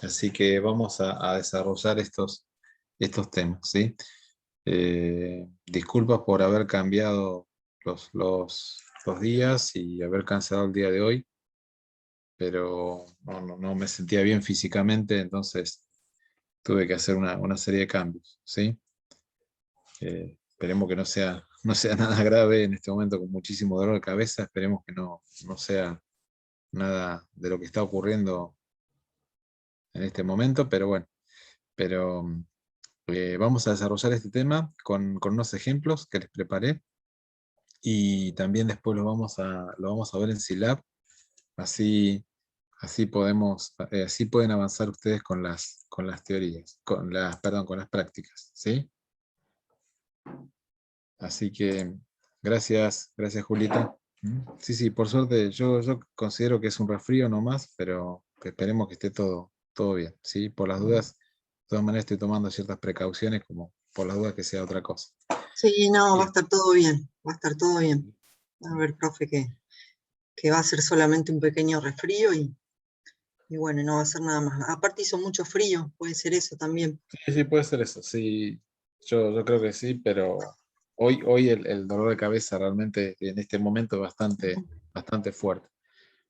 Así que vamos a desarrollar estos temas, ¿sí? Disculpas por haber cambiado los días y haber cancelado el día de hoy, pero no me sentía bien físicamente, entonces tuve que hacer una serie de cambios, ¿sí? Esperemos que no sea nada grave en este momento con muchísimo dolor de cabeza, esperemos que no sea nada de lo que está ocurriendo en este momento, pero bueno, pero vamos a desarrollar este tema con unos ejemplos que les preparé y también después lo vamos a ver en Silab, así, así pueden avanzar ustedes con las teorías, perdón, con las prácticas, ¿sí? Así que gracias Julita. Sí, sí, por suerte yo considero que es un resfrío nomás, pero que esperemos que esté todo bien, ¿sí? Por las dudas, de todas maneras estoy tomando ciertas precauciones como por las dudas que sea otra cosa. Sí, no, va a Bien. estar todo bien, va a estar todo bien. A ver, profe, que va a ser solamente un pequeño resfrío y bueno, no va a ser nada más. Aparte hizo mucho frío, puede ser eso también. Sí, sí, puede ser eso, sí, yo creo que sí, pero hoy el dolor de cabeza realmente en este momento es bastante fuerte,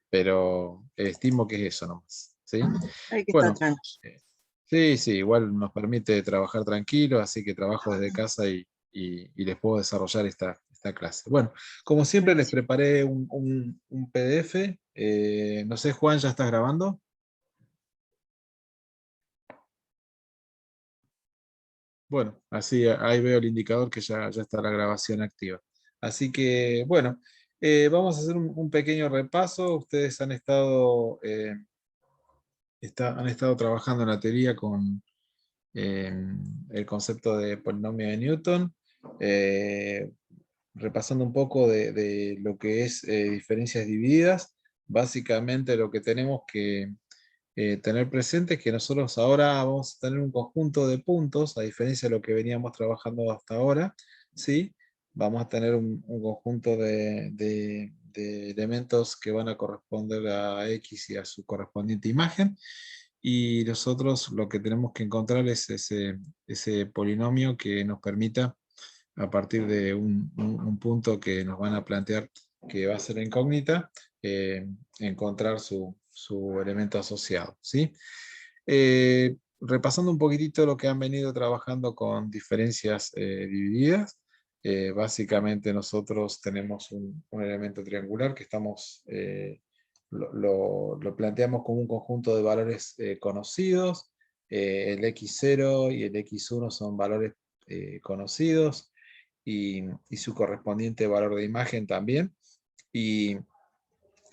pero estimo que es eso nomás, ¿sí? Hay que estar Bueno, tranquilo. eh, sí, sí, igual nos permite trabajar tranquilo, así que trabajo desde casa y les puedo desarrollar esta clase. Bueno, como siempre les preparé un PDF, no sé, Juan, ¿ya estás grabando? Bueno, así ahí veo el indicador que ya está la grabación activa. Así que, bueno, vamos a hacer un pequeño repaso. Ustedes han estado trabajando en la teoría con el concepto de polinomio de Newton, eh, repasando un poco de lo que es diferencias divididas. Básicamente lo que tenemos que tener presente es que nosotros ahora vamos a tener un conjunto de puntos, a diferencia de lo que veníamos trabajando hasta ahora, ¿sí? Vamos a tener un conjunto de elementos que van a corresponder a X y a su correspondiente imagen, y nosotros lo que tenemos que encontrar es ese polinomio que nos permita, a partir de un punto que nos van a plantear que va a ser incógnita, encontrar su elemento asociado, ¿sí? Repasando un poquitito lo que han venido trabajando con diferencias divididas, básicamente nosotros tenemos un elemento triangular que lo planteamos como un conjunto de valores conocidos. El x0 y el x1 son valores conocidos, y su correspondiente valor de imagen también. Y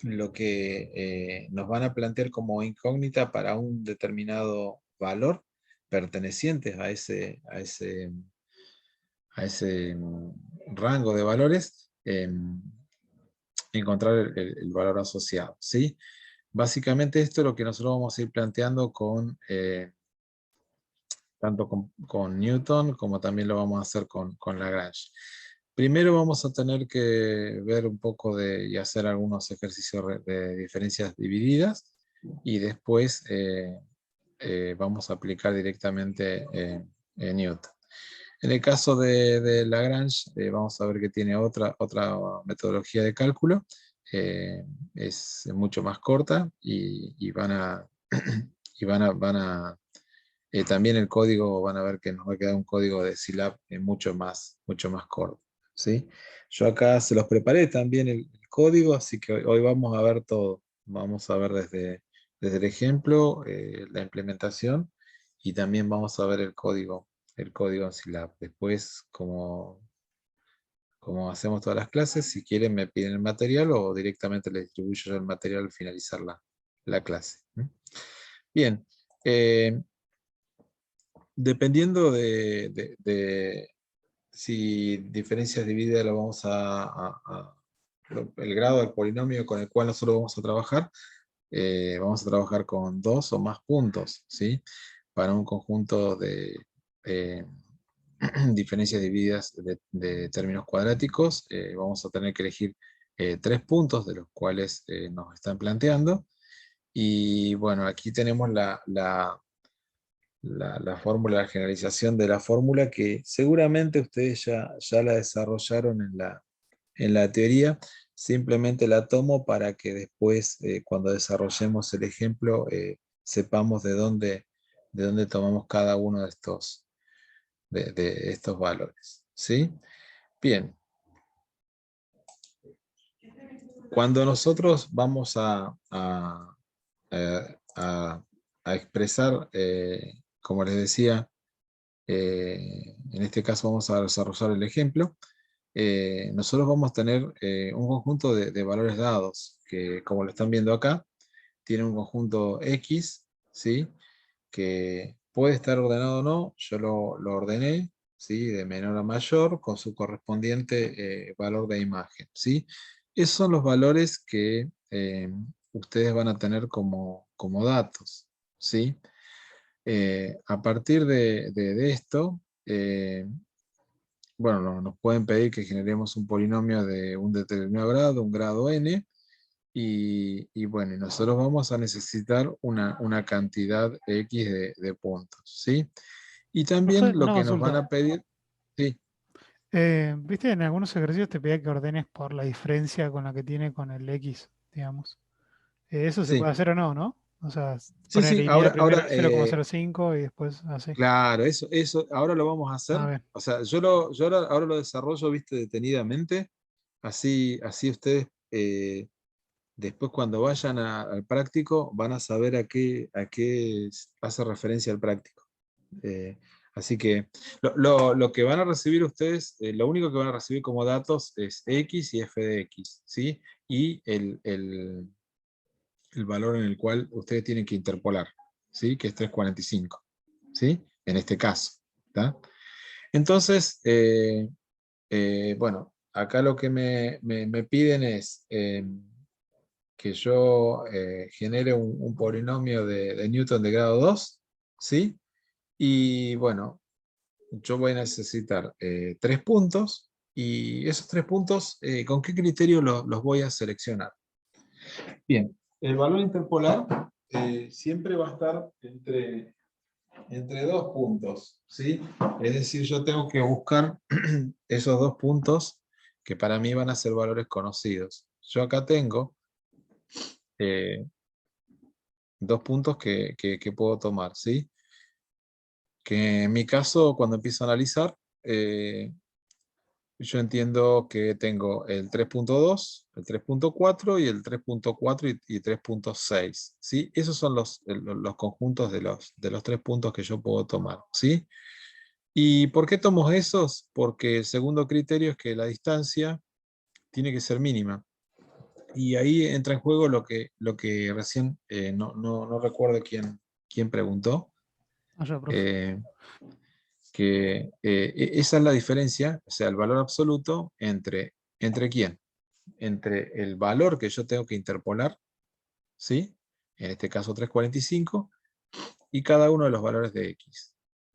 lo que nos van a plantear como incógnita para un determinado valor pertenecientes a ese rango de valores, encontrar el valor asociado, ¿sí? Básicamente esto es lo que nosotros vamos a ir planteando tanto con Newton como también lo vamos a hacer con Lagrange. Primero vamos a tener que ver un poco y hacer algunos ejercicios de diferencias divididas, y después vamos a aplicar directamente en Newton. En el caso de Lagrange, vamos a ver que tiene otra metodología de cálculo, es mucho más corta, y también el código, van a ver que nos va a quedar un código de Scilab mucho más corto, ¿sí? Yo acá se los preparé también el código, así que hoy vamos a ver todo. Vamos a ver desde el ejemplo, la implementación, y también vamos a ver el código en Scilab. Después, como hacemos todas las clases, si quieren me piden el material o directamente les distribuyo yo el material al finalizar la clase. Bien. Dependiendo de si diferencias divididas lo vamos el grado del polinomio con el cual nosotros vamos a trabajar con dos o más puntos, ¿sí? Para un conjunto de eh, diferencias divididas de términos cuadráticos, vamos a tener que elegir tres puntos de los cuales nos están planteando, Y bueno, aquí tenemos la fórmula, la generalización de la fórmula que seguramente ustedes ya la desarrollaron en la teoría. Simplemente la tomo para que después, cuando desarrollemos el ejemplo, sepamos de dónde tomamos cada uno de estos valores. ¿Sí? Bien. Cuando nosotros vamos a- a expresar, como les decía, en este caso vamos a desarrollar el ejemplo, nosotros vamos a tener un conjunto de valores dados, que como lo están viendo acá, tiene un conjunto X, ¿sí? Que puede estar ordenado o no, yo lo ordené, ¿sí? De menor a mayor, con su correspondiente valor de imagen, ¿sí? Esos son los valores que ustedes van a tener como datos, ¿sí? A partir de esto, bueno, nos pueden pedir que generemos un polinomio de un determinado grado, un grado n, y bueno, y nosotros vamos a necesitar una cantidad X de puntos, ¿sí? Y Profe, también lo una que nos van consulta. a pedir, sí, ¿Viste? En algunos ejercicios te pedía que ordenes por la diferencia con la que tiene con el X, digamos. Eso se puede sí, hacer o no, ¿no? O sea, sí, poner sí, alinear primero ahora, el 0,05 y después así. claro, eso, ahora lo vamos a hacer. A ver, O sea, yo ahora lo desarrollo, viste, detenidamente, así ustedes después cuando vayan al práctico van a saber a qué hace referencia el práctico. Eh, Así que lo que van a recibir ustedes, lo único que van a recibir como datos es X y f de X, ¿sí? Y el valor en el cual ustedes tienen que interpolar, ¿sí? Que es 345, ¿sí? En este caso, ¿tá? Entonces, bueno, acá lo que me piden es que yo genere un polinomio de Newton de grado 2, ¿sí? Y bueno, yo voy a necesitar 3 puntos, y esos 3 puntos, ¿con qué criterio los voy a seleccionar? Bien, el valor interpolar siempre va a estar entre 2 puntos, ¿sí? Es decir, yo tengo que buscar esos 2 puntos que para mí van a ser valores conocidos. Yo acá tengo 2 puntos que puedo tomar, ¿sí? Que en mi caso, cuando empiezo a analizar, yo entiendo que tengo el 3.2, el 3.4 y el 3.4 y 3.6, ¿sí? Esos son los conjuntos de los 3 puntos que yo puedo tomar, ¿sí? ¿Y por qué tomo esos? Porque el segundo criterio es que la distancia tiene que ser mínima. Y ahí entra en juego lo que recién, no recuerdo quién preguntó, allá, profe. eh, que esa es la diferencia, o sea, el valor absoluto ¿entre quién? Entre el valor que yo tengo que interpolar, ¿sí? En este caso 345, y cada uno de los valores de X,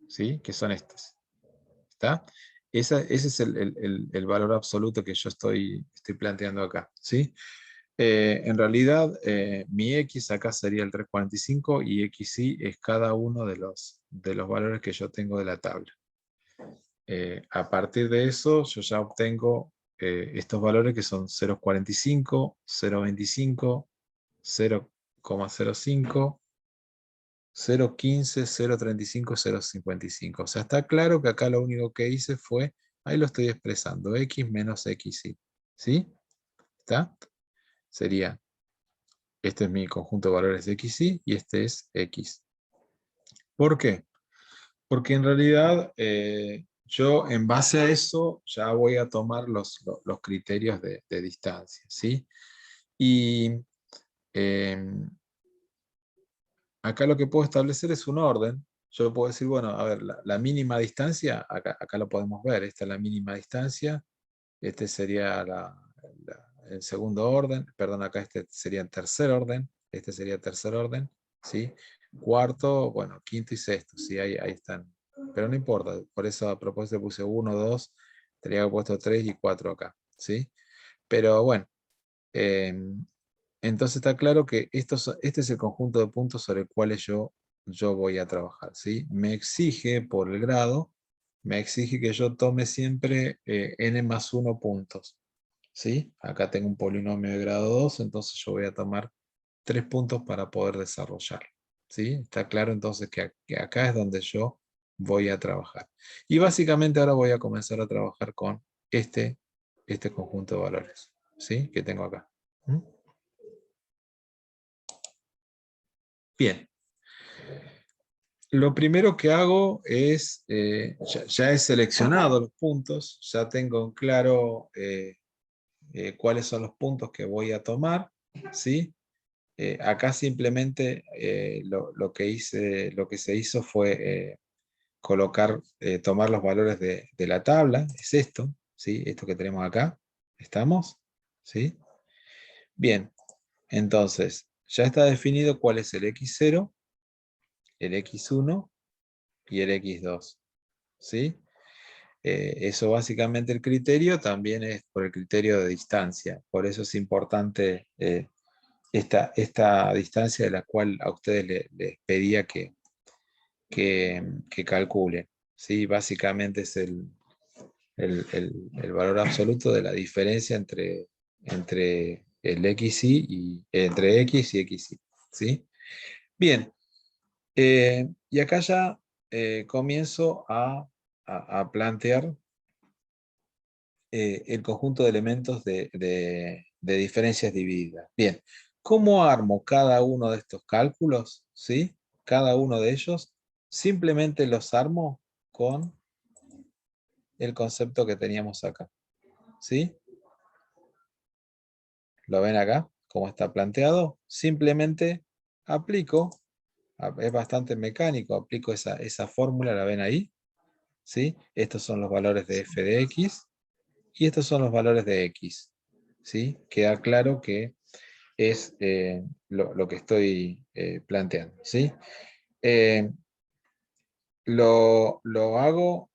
¿sí? Que son estos. ¿Está? Ese es el valor absoluto que yo estoy planteando acá, ¿sí? En realidad, mi X acá sería el 345 y XY es cada uno de los valores que yo tengo de la tabla. A partir de eso, yo ya obtengo estos valores que son 0,45, 0,25, 0,05, 0,15, 0,35, 0,55. O sea, está claro que acá lo único que hice fue, ahí lo estoy expresando, X menos XY. ¿Sí? ¿Está? Sería, este es mi conjunto de valores de XY y este es X. ¿Por qué? Porque en realidad yo en base a eso ya voy a tomar los criterios de distancia, ¿sí? Y acá lo que puedo establecer es un orden. Yo puedo decir, bueno, a ver, la mínima distancia, acá lo podemos ver, esta es la mínima distancia, este sería el segundo orden, perdón, acá este sería el tercer orden, este sería el tercer orden, ¿sí? Cuarto, bueno, quinto y sexto, ¿sí? Ahí están. Pero no importa, por eso a propósito puse 1, 2, tendría que haber puesto 3 y 4 acá, ¿sí? Pero bueno, entonces está claro que este es el conjunto de puntos sobre el cual yo voy a trabajar, ¿sí? Me exige por el grado, me exige que yo tome siempre n más 1 puntos, ¿sí? Acá tengo un polinomio de grado 2, entonces yo voy a tomar 3 puntos para poder desarrollarlo, ¿sí? Está claro entonces que acá es donde yo voy a trabajar. Y básicamente ahora voy a comenzar a trabajar con este conjunto de valores, ¿sí? Que tengo acá. ¿Mm? Bien. Lo primero que hago es, ya he seleccionado los puntos, ya tengo en claro cuáles son los puntos que voy a tomar, ¿sí? Acá simplemente lo que se hizo fue tomar los valores de la tabla, es esto, ¿sí? Esto que tenemos acá, ¿estamos? ¿Sí? Bien, entonces, ya está definido cuál es el x0, el x1 y el x2, ¿sí? Eso básicamente el criterio también es por el criterio de distancia, por eso es importante esta distancia de la cual a ustedes les pedía que calculen, ¿sí? Básicamente es el valor absoluto de la diferencia entre el XY y entre X y XY, ¿sí? Bien, y acá ya comienzo a plantear el conjunto de elementos de diferencias divididas. Bien, ¿cómo armo cada uno de estos cálculos? ¿Sí? Cada uno de ellos, simplemente los armo con el concepto que teníamos acá. ¿Sí? ¿Lo ven acá? ¿Cómo está planteado? Simplemente aplico, es bastante mecánico, aplico esa fórmula, ¿la ven ahí? ¿Sí? Estos son los valores de f de x y estos son los valores de x. ¿Sí? Queda claro que es lo que estoy planteando, ¿sí? Lo hago,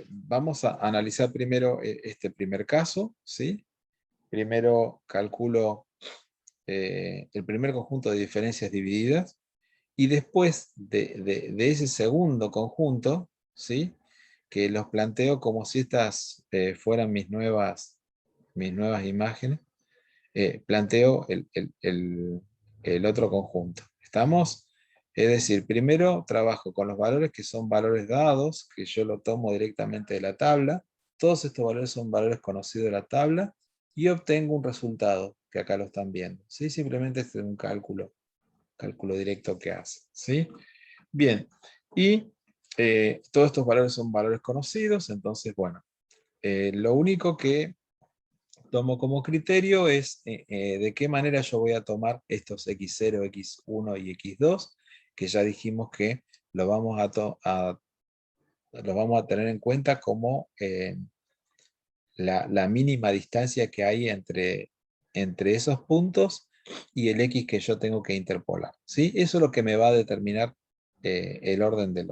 vamos a analizar primero este primer caso, ¿sí? Primero calculo el primer conjunto de diferencias divididas y después de ese segundo conjunto, ¿sí? Que los planteo como si estas fueran mis nuevas imágenes, planteo el otro conjunto. ¿Estamos? Es decir, primero trabajo con los valores que son valores dados, que yo lo tomo directamente de la tabla. Todos estos valores son valores conocidos de la tabla y obtengo un resultado, que acá lo están viendo, ¿sí? Simplemente este es un cálculo directo que hace, ¿sí? Bien, y todos estos valores son valores conocidos, entonces, bueno, lo único que tomo como criterio es de qué manera yo voy a tomar estos x0, x1 y x2, que ya dijimos que lo vamos lo vamos a tener en cuenta como la mínima distancia que hay entre esos puntos y el x que yo tengo que interpolar, ¿sí? Eso es lo que me va a determinar el orden de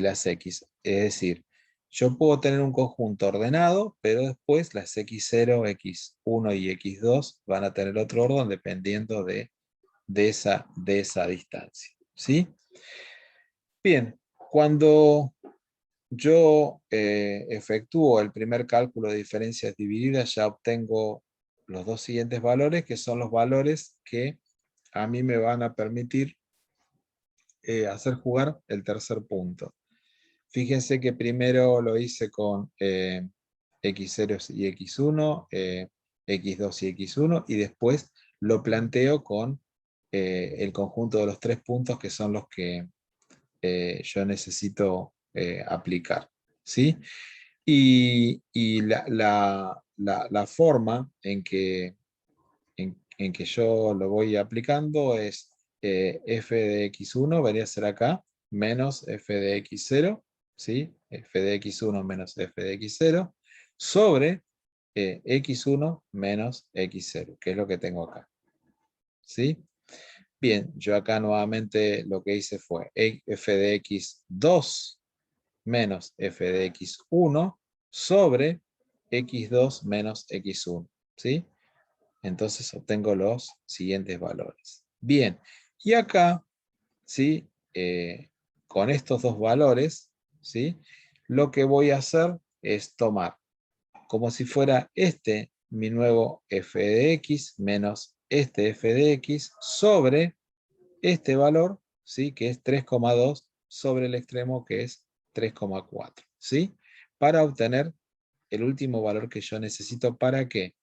las x. Es decir, yo puedo tener un conjunto ordenado, pero después las x0, x1 y x2 van a tener otro orden dependiendo de esa distancia, ¿sí? Bien, cuando yo efectúo el primer cálculo de diferencias divididas, ya obtengo los dos siguientes valores, que son los valores que a mí me van a permitir hacer jugar el tercer punto. Fíjense que primero lo hice con x0 y x1, x2 y x1, y después lo planteo con el conjunto de los tres puntos que son los que yo necesito aplicar, ¿sí? Y la forma en que yo lo voy aplicando es f de x1 vendría a ser acá, menos f de x0, ¿sí? F de x1 menos f de x0, sobre x1 menos x0, que es lo que tengo acá, ¿sí? Bien, yo acá nuevamente lo que hice fue f de x2 menos f de x1 sobre x2 menos x1, ¿sí? entonces obtengo los siguientes valores. Bien, y acá, ¿sí? Con estos dos valores, ¿sí? Lo que voy a hacer es tomar como si fuera este mi nuevo f de x menos este f de x sobre este valor, ¿sí? Que es 3,2 sobre el extremo que es 3,4, ¿sí? Para obtener el último valor que yo necesito. ¿Para qué?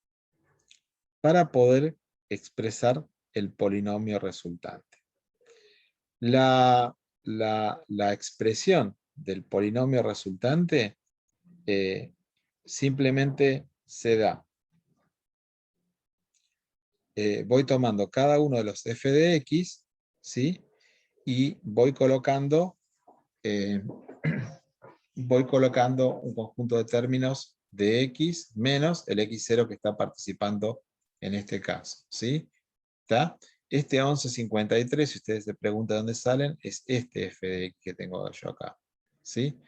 Para poder expresar el polinomio resultante. La expresión del polinomio resultante simplemente se da. Voy tomando cada uno de los f de x, ¿sí? Y voy colocando un conjunto de términos de x menos el x0 que está participando en este caso, ¿sí? ¿Está? Este 11,53, si ustedes se preguntan dónde salen, es este f de x que tengo yo acá, ¿sí?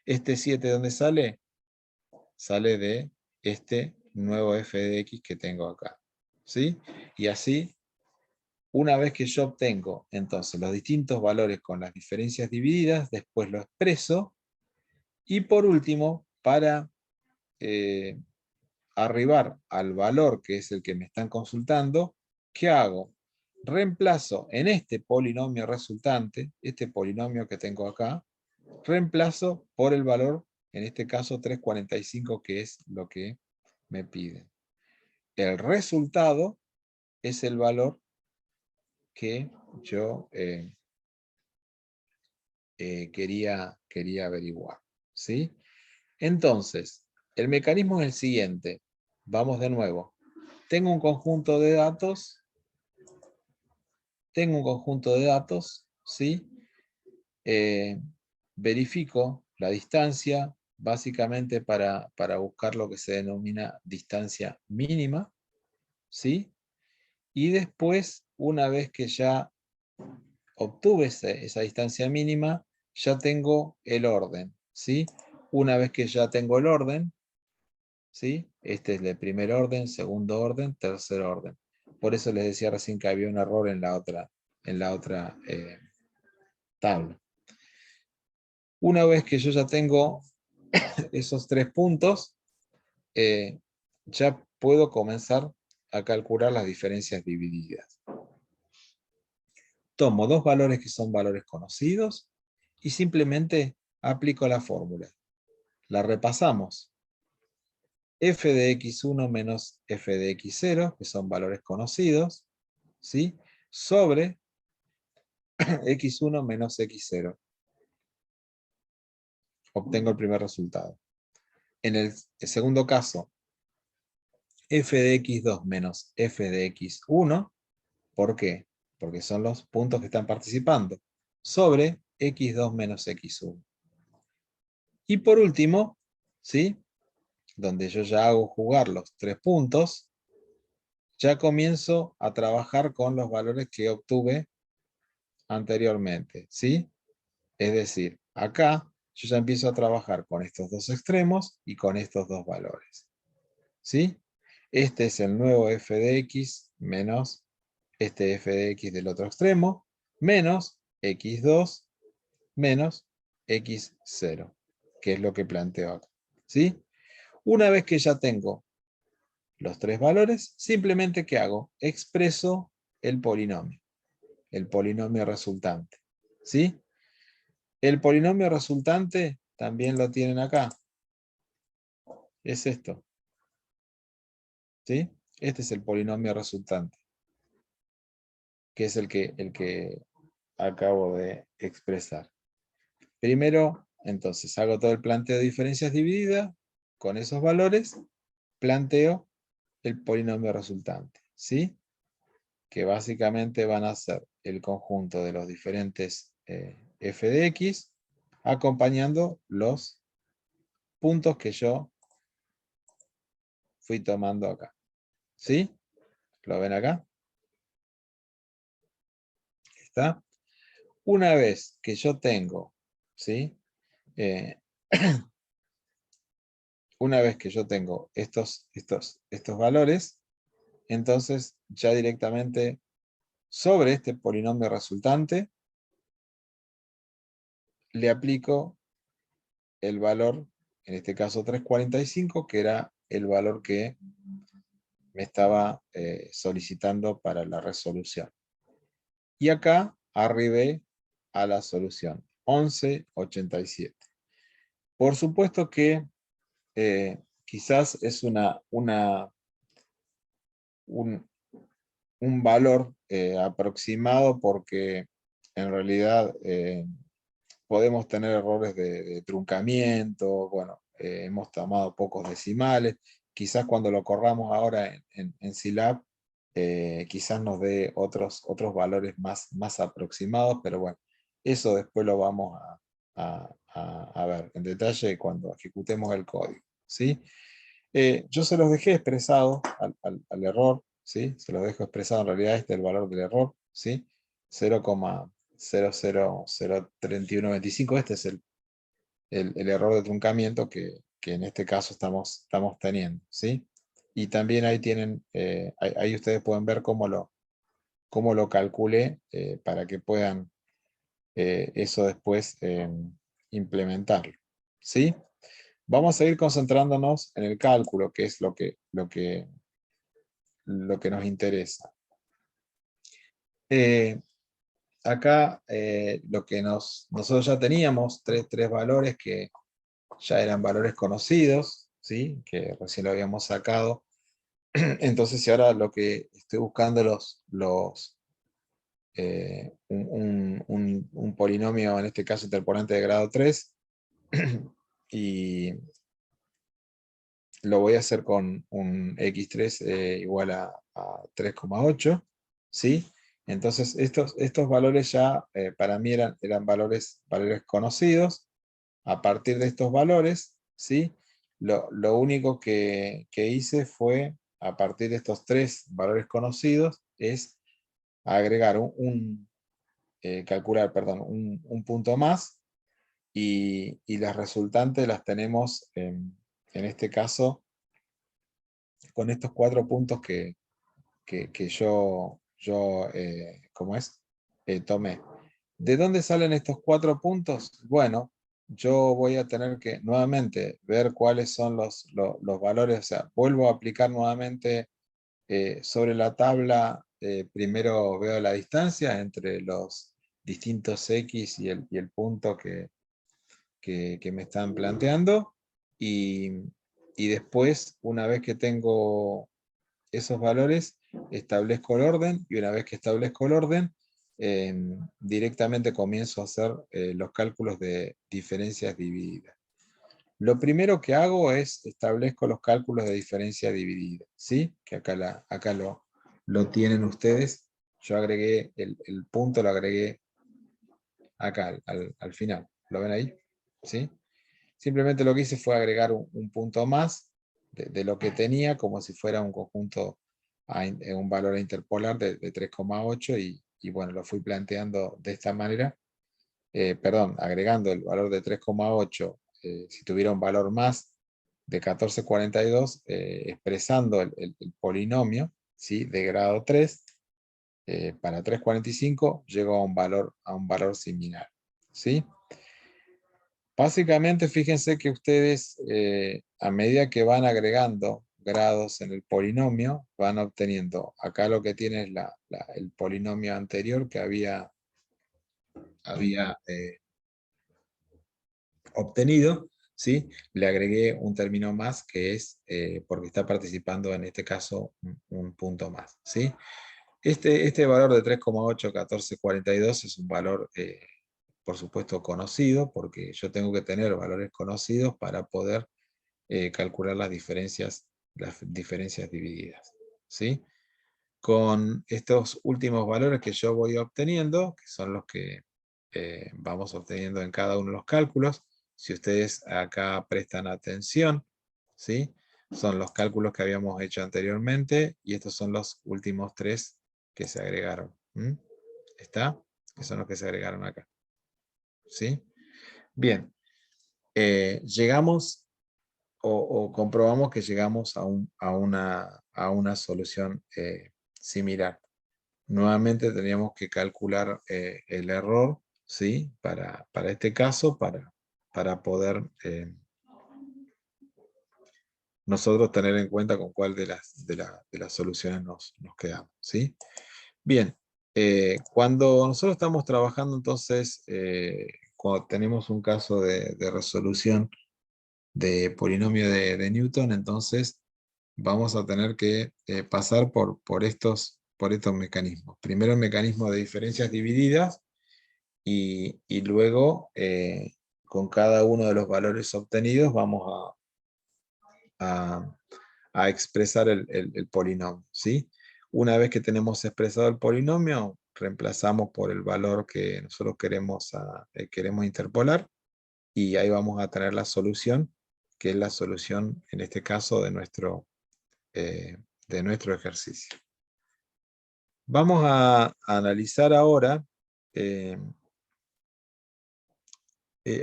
Este 7, ¿dónde sale? Sale de este nuevo f de x que tengo acá, ¿sí? Y así, una vez que yo obtengo entonces los distintos valores con las diferencias divididas, después lo expreso, y por último, para arribar al valor que es el que me están consultando, ¿qué hago? Reemplazo en este polinomio resultante, este polinomio que tengo acá, reemplazo por el valor, en este caso 3,45, que es lo que me piden. El resultado es el valor que yo quería averiguar, ¿sí? Entonces, el mecanismo es el siguiente. Vamos de nuevo. Tengo un conjunto de datos. ¿Sí? Verifico la distancia, básicamente para buscar lo que se denomina distancia mínima, ¿sí? Y después, una vez que ya obtuve esa distancia mínima, ya tengo el orden, ¿sí? Una vez que ya tengo el orden, ¿sí? Este es el primer orden, segundo orden, tercer orden. Por eso les decía recién que había un error en la otra tabla. Una vez que yo ya tengo esos 3 puntos, ya puedo comenzar a calcular las diferencias divididas. Tomo dos valores que son valores conocidos y simplemente aplico la fórmula. La repasamos. F de x1 menos f de x0, que son valores conocidos, ¿sí? Sobre x1 menos x0. Obtengo el primer resultado. En el segundo caso, f de x2 menos f de x1, ¿por qué? Porque son los puntos que están participando, sobre x2 menos x1. Y por último, ¿sí? Donde yo ya hago jugar los 3 puntos, ya comienzo a trabajar con los valores que obtuve anteriormente, ¿sí? Es decir, acá yo ya empiezo a trabajar con estos dos extremos y con estos dos valores, ¿sí? Este es el nuevo f de x menos este f de x del otro extremo, menos x2 menos x0, que es lo que planteo acá, ¿sí? Una vez que ya tengo los 3 valores, simplemente ¿qué hago? Expreso el polinomio resultante, ¿sí? El polinomio resultante también lo tienen acá. Es esto, ¿sí? Este es el polinomio resultante, que es el que acabo de expresar. Primero, entonces, hago todo el planteo de diferencias divididas con esos valores, planteo el polinomio resultante, ¿sí? Que básicamente van a ser el conjunto de los diferentes f de x, acompañando los puntos que yo fui tomando acá. ¿Sí? ¿Lo ven acá? ¿Está? Una vez que yo tengo, ¿sí? Una vez que yo tengo estos valores, entonces ya directamente sobre este polinomio resultante le aplico el valor, en este caso 345, que era el valor que me estaba solicitando para la resolución. Y acá arribé a la solución, 1187. Por supuesto que quizás es un valor aproximado, porque en realidad podemos tener errores de truncamiento, bueno, hemos tomado pocos decimales, quizás cuando lo corramos ahora en Scilab, quizás nos dé otros valores más aproximados, pero bueno, eso después lo vamos a ver en detalle cuando ejecutemos el código, ¿sí? Yo se los dejé expresado al error, ¿sí? Se los dejo expresado, en realidad este es el valor del error, ¿sí? 0,0003125, este es el error de truncamiento que en este caso estamos teniendo, ¿sí? Y también ahí tienen, ahí ustedes pueden ver cómo lo calculé, para que puedan eso después implementarlo, ¿sí? Vamos a seguir concentrándonos en el cálculo, que es lo que nos interesa. Acá lo que nosotros ya teníamos, tres valores que ya eran valores conocidos, ¿sí? Que recién lo habíamos sacado. Entonces, si ahora lo que estoy buscando un polinomio, en este caso interpolante de grado 3, y lo voy a hacer con un x3 igual a 3,8, ¿sí? Entonces estos valores ya para mí eran valores conocidos. A partir de estos valores, ¿sí? Lo único que hice fue, a partir de estos tres valores conocidos, es agregar calcular, perdón, un punto más, y las resultantes las tenemos en este caso con estos 4 puntos que yo ¿cómo es? Tomé. ¿De dónde salen estos 4 puntos? Bueno, yo voy a tener que nuevamente ver cuáles son los valores, o sea, vuelvo a aplicar nuevamente sobre la tabla. Primero veo la distancia entre los distintos X y el punto que me están planteando, y después, una vez que tengo esos valores, establezco el orden, y una vez que establezco el orden, directamente comienzo a hacer los cálculos de diferencias divididas. Lo primero que hago es establezco los cálculos de diferencia dividida, ¿sí? Que acá lo tienen ustedes. Yo agregué el punto, lo agregué acá al final. ¿Lo ven ahí? ¿Sí? Simplemente lo que hice fue agregar un punto más de lo que tenía, como si fuera un conjunto, un valor a interpolar de 3,8, y bueno, lo fui planteando de esta manera. Perdón, agregando el valor de 3,8, si tuviera un valor más de 1442, expresando el polinomio, ¿sí? De grado 3, para 345 llego a un valor similar, ¿sí? Básicamente, fíjense que ustedes, a medida que van agregando grados en el polinomio, van obteniendo, acá lo que tiene es el polinomio anterior que había obtenido, ¿sí? Le agregué un término más, que es porque está participando en este caso un punto más, ¿sí? Este valor de 3,81442 es un valor, por supuesto, conocido, porque yo tengo que tener valores conocidos para poder calcular las diferencias divididas, ¿sí? Con estos últimos valores que yo voy obteniendo, que son los que vamos obteniendo en cada uno de los cálculos, si ustedes acá prestan atención, ¿sí? Son los cálculos que habíamos hecho anteriormente, y estos son los últimos 3 que se agregaron. ¿Está? Que son los que se agregaron acá, ¿sí? Bien, llegamos o comprobamos que llegamos a a una solución similar. Nuevamente tendríamos que calcular el error, ¿sí? Para este caso, para poder nosotros tener en cuenta con cuál de las soluciones nos quedamos, ¿sí? Bien, cuando nosotros estamos trabajando, entonces, cuando tenemos un caso de resolución de polinomio de Newton, entonces vamos a tener que pasar por estos mecanismos. Primero el mecanismo de diferencias divididas y luego con cada uno de los valores obtenidos vamos a expresar el polinomio, ¿sí? Una vez que tenemos expresado el polinomio, reemplazamos por el valor que nosotros queremos interpolar y ahí vamos a tener la solución, que es la solución, en este caso, de nuestro ejercicio. Vamos a analizar ahora,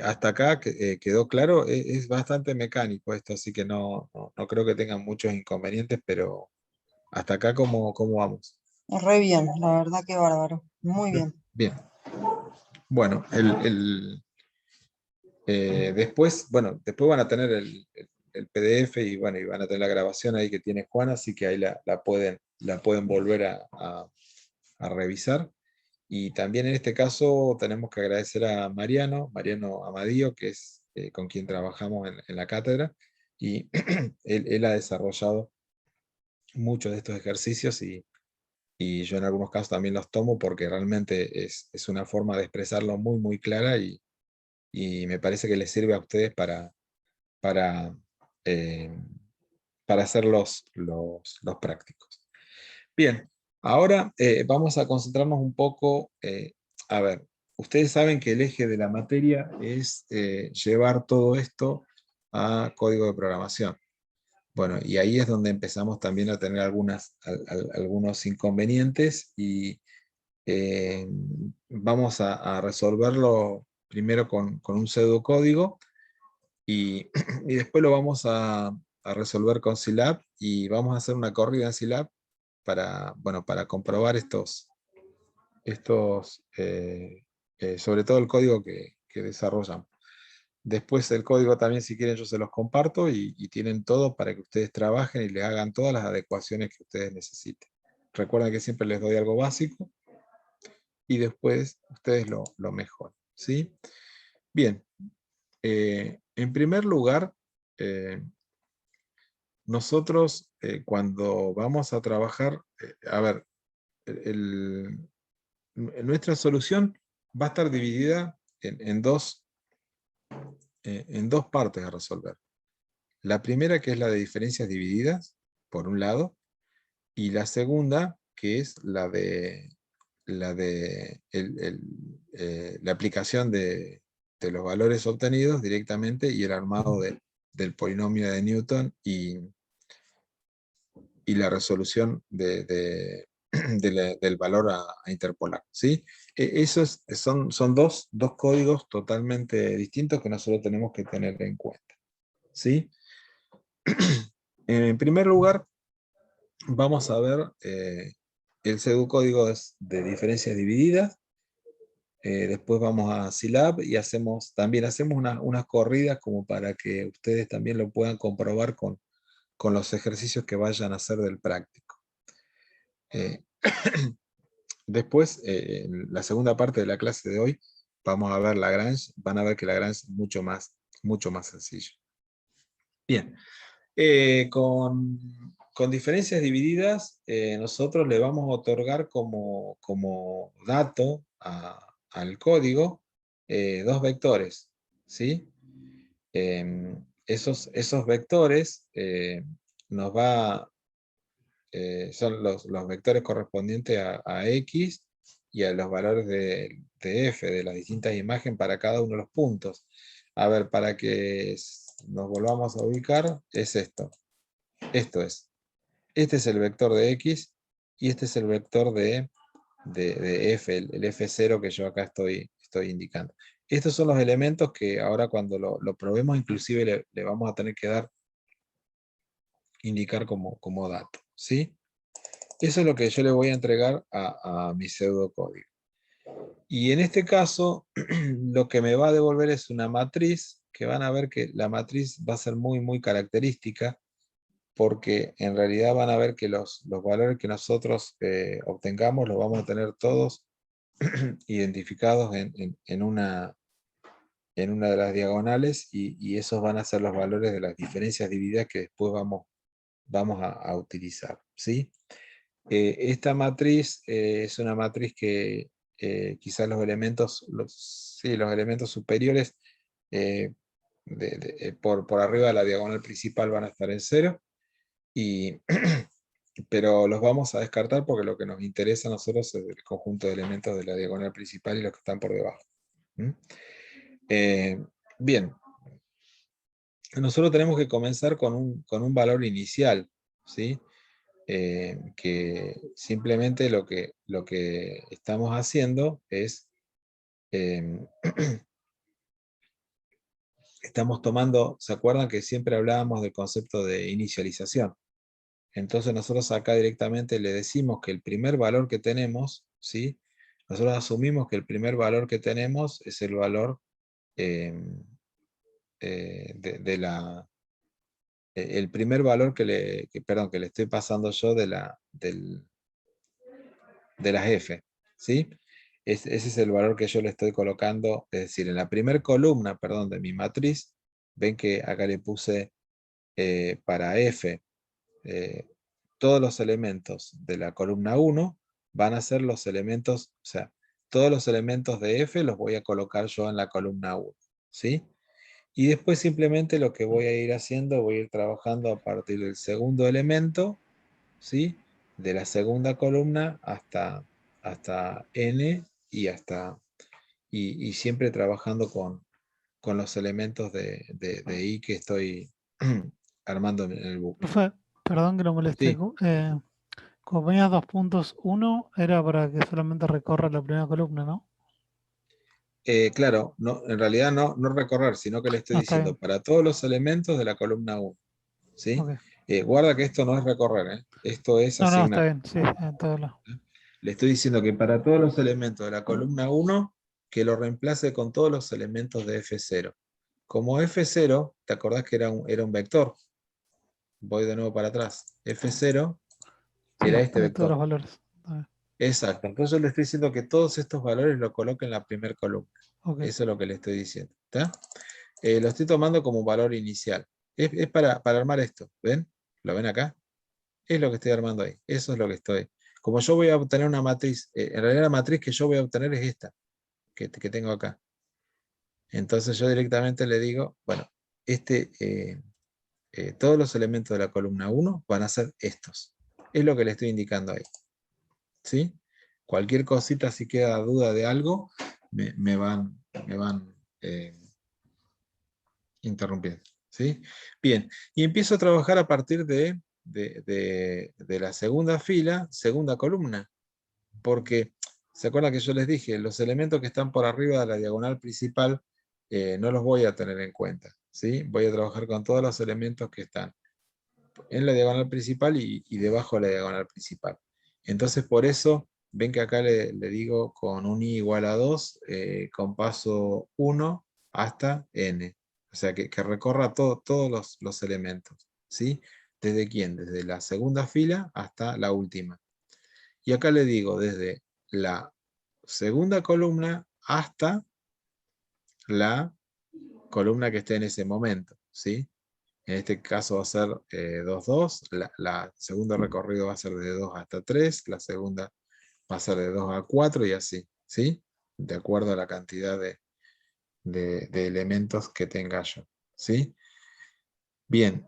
hasta acá quedó claro, es bastante mecánico esto, así que no creo que tengan muchos inconvenientes, pero hasta acá, ¿cómo vamos? Re bien, la verdad que bárbaro. Muy bien. Bien. Bueno, después van a tener el PDF y bueno, y van a tener la grabación ahí que tiene Juan, así que ahí la pueden volver a revisar. Y también en este caso tenemos que agradecer a Mariano Amadío, que es con quien trabajamos en la cátedra, y él ha desarrollado muchos de estos ejercicios y yo en algunos casos también los tomo porque realmente es una forma de expresarlo muy, muy clara y me parece que les sirve a ustedes para, eh, para hacer los prácticos. Bien, ahora vamos a concentrarnos un poco, a ver, ustedes saben que el eje de la materia es llevar todo esto a código de programación. Bueno, y ahí es donde empezamos también a tener algunos inconvenientes y vamos a resolverlo primero con un pseudocódigo y, y después lo vamos a resolver con Scilab y vamos a hacer una corrida en Scilab para comprobar sobre todo el código que desarrollamos. Después el código también, si quieren, yo se los comparto y tienen todo para que ustedes trabajen y les hagan todas las adecuaciones que ustedes necesiten. Recuerden que siempre les doy algo básico y después ustedes lo mejoran, ¿sí? Bien, en primer lugar, nosotros cuando vamos a trabajar, a ver, nuestra solución va a estar dividida en dos partes a resolver. La primera, que es la de diferencias divididas, por un lado, y la segunda, que es la aplicación de los valores obtenidos directamente y el armado del polinomio de Newton y la resolución del valor a interpolar, ¿sí? Esos son dos códigos totalmente distintos que nosotros tenemos que tener en cuenta, ¿sí? En primer lugar, vamos a ver el pseudocódigo de diferencias divididas. Después vamos a Scilab y también hacemos unas corridas como para que ustedes también lo puedan comprobar con los ejercicios que vayan a hacer del práctico. Después, en la segunda parte de la clase de hoy, vamos a ver Lagrange. Van a ver que Lagrange es mucho más sencillo. Bien, con diferencias divididas, nosotros le vamos a otorgar como dato al código dos vectores, ¿sí? Esos vectores son los vectores correspondientes a X y a los valores de F, de las distintas imágenes para cada uno de los puntos. A ver, para que nos volvamos a ubicar, es esto. Este es el vector de X y este es el vector de F, el F0 que yo acá estoy indicando. Estos son los elementos que ahora cuando lo probemos, inclusive le vamos a tener que dar indicar como dato, ¿sí? Eso es lo que yo le voy a entregar a mi pseudocódigo. Y en este caso, lo que me va a devolver es una matriz, que van a ver que la matriz va a ser muy, muy característica, porque en realidad van a ver que los valores que nosotros obtengamos los vamos a tener todos identificados en una de las diagonales, y esos van a ser los valores de las diferencias divididas que después vamos a utilizar, ¿sí? Esta matriz es una matriz que quizás los elementos, sí, los elementos superiores por arriba de la diagonal principal van a estar en 0, pero los vamos a descartar porque lo que nos interesa a nosotros es el conjunto de elementos de la diagonal principal y los que están por debajo. Bien, nosotros tenemos que comenzar con un valor inicial, ¿sí? Que simplemente lo que estamos haciendo es, estamos tomando, ¿se acuerdan que siempre hablábamos del concepto de inicialización? Entonces nosotros acá directamente le decimos que el primer valor que tenemos, ¿sí? Nosotros asumimos que el primer valor que tenemos es el valor el primer valor perdón, que le estoy pasando yo de las f, ¿sí? Ese es el valor que yo le estoy colocando, es decir, en la primera columna, perdón, de mi matriz. Ven que acá le puse para f, todos los elementos de la columna 1 van a ser los elementos, o sea, todos los elementos de f los voy a colocar yo en la columna 1, ¿sí? Y después simplemente lo que voy a ir haciendo, voy a ir trabajando a partir del segundo elemento, ¿sí? De la segunda columna hasta n, y siempre trabajando con los elementos de i que estoy armando en el bucle. Profe, perdón que lo moleste. Sí, Como ponías 2.1, era para que solamente recorra la primera columna, ¿no? claro, no, en realidad no recorrer, sino que le estoy No, está diciendo bien. para todos los elementos de la columna 1, ¿sí? Ok. Guarda que esto no es recorrer, ¿eh? Esto es No, está asignar. bien, sí, en todos lados. Le estoy diciendo que para todos los elementos de la columna 1, que lo reemplace con todos los elementos de F0. Como F0, ¿te acordás que era un vector? Voy de nuevo para atrás. F0 Sí, era este de todos los vector. valores. Está bien. Exacto. Entonces yo le estoy diciendo que todos estos valores los coloque en la primera columna. Ok. Eso es lo que le estoy diciendo. ¿Está? Lo estoy tomando como valor inicial. Es para armar esto. ¿Ven? ¿Lo ven acá? Es lo que estoy armando ahí. Eso es lo que estoy. Como yo voy a obtener una matriz, en realidad la matriz que yo voy a obtener es esta, que tengo acá. Entonces yo directamente le digo, bueno, todos los elementos de la columna 1 van a ser estos. Es lo que le estoy indicando ahí. ¿Sí? Cualquier cosita, si queda duda de algo, me van interrumpiendo. ¿Sí? Bien, y empiezo a trabajar a partir de la segunda fila, segunda columna, porque ¿se acuerdan que yo les dije? Los elementos que están por arriba de la diagonal principal no los voy a tener en cuenta, ¿sí? Voy a trabajar con todos los elementos que están en la diagonal principal y debajo de la diagonal principal. Entonces por eso, ven que acá le digo con un i igual a 2, con paso 1 hasta n. O sea, que recorra todos los elementos, ¿sí? ¿Desde quién? Desde la segunda fila hasta la última. Y acá le digo desde la segunda columna hasta la columna que esté en ese momento, ¿sí? En este caso va a ser 2, 2, la segundo recorrido va a ser de 2 hasta 3, la segunda va a ser de 2 a 4 y así, ¿sí? De acuerdo a la cantidad de elementos que tenga yo, ¿sí? Bien,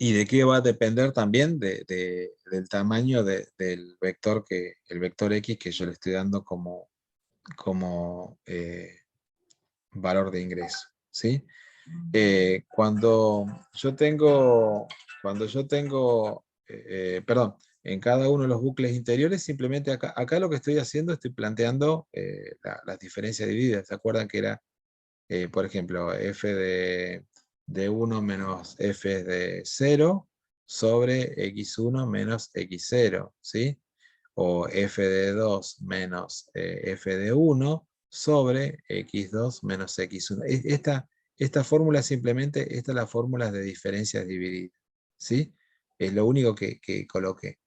¿y de qué va a depender también? Del tamaño del vector el vector X que yo le estoy dando como valor de ingreso, ¿sí? Cuando yo tengo, perdón, en cada uno de los bucles interiores, simplemente acá lo que estoy haciendo, estoy planteando las diferencias divididas. ¿Se acuerdan que era, por ejemplo, f de 1 menos f de 0 sobre x1 menos x0, ¿sí? O f de 2 menos f de 1 sobre x2 menos x1. Esta fórmula simplemente, esta es la fórmula de diferencias divididas, ¿sí? Es lo único que coloqué.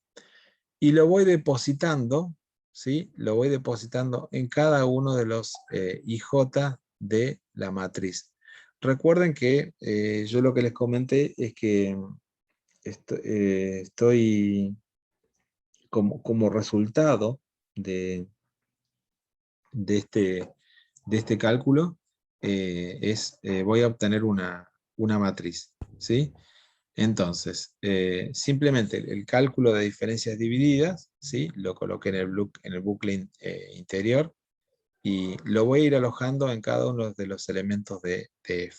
Y lo voy depositando, ¿sí? Lo voy depositando en cada uno de los IJ de la matriz. Recuerden que yo lo que les comenté es que estoy como resultado de este cálculo, voy a obtener una matriz, ¿sí? Entonces, simplemente el cálculo de diferencias divididas, ¿sí? Lo coloqué en el bucle interior y lo voy a ir alojando en cada uno de los elementos de F,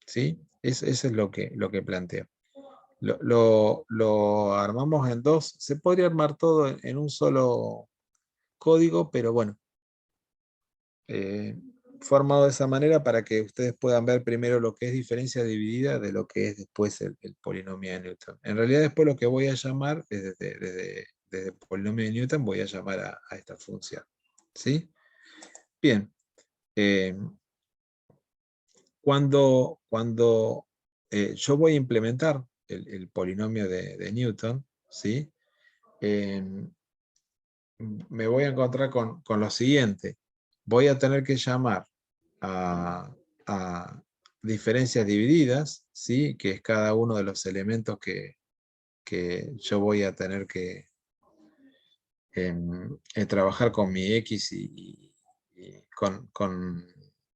¿sí? Eso es lo que planteo. Lo armamos en dos. Se podría armar todo en un solo código, pero bueno, formado de esa manera para que ustedes puedan ver primero lo que es diferencia dividida de lo que es después el polinomio de Newton. En realidad después lo que voy a llamar, desde el polinomio de Newton, voy a llamar a esta función, ¿sí? Bien. Cuando yo voy a implementar el polinomio de Newton, ¿sí? Me voy a encontrar con lo siguiente. Voy a tener que llamar a diferencias divididas, ¿sí? Que es cada uno de los elementos que yo voy a tener que trabajar con mi X y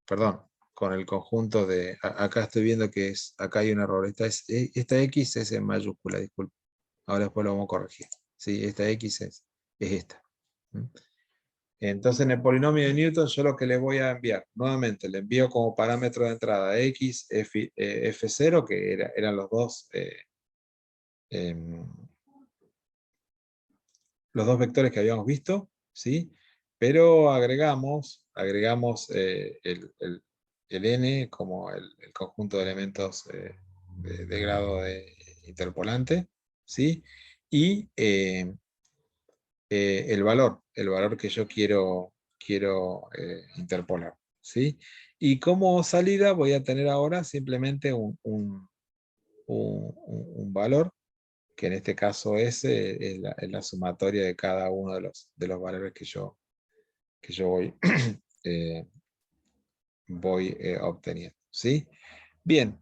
perdón, con el conjunto de... Acá estoy viendo que acá hay un error. Esta X es en mayúscula, disculpe. Ahora después lo vamos a corregir. ¿Sí? Esta X es esta. Entonces en el polinomio de Newton yo lo que le voy a enviar, nuevamente le envío como parámetro de entrada x, f0, que eran los dos vectores que habíamos visto, ¿sí? Pero agregamos el n como el conjunto de elementos de grado de interpolante, ¿sí? Y el valor que yo quiero interpolar, ¿sí? Y como salida voy a tener ahora simplemente un valor, que en este caso es la sumatoria de cada uno de los valores que yo voy obteniendo, ¿sí? Bien.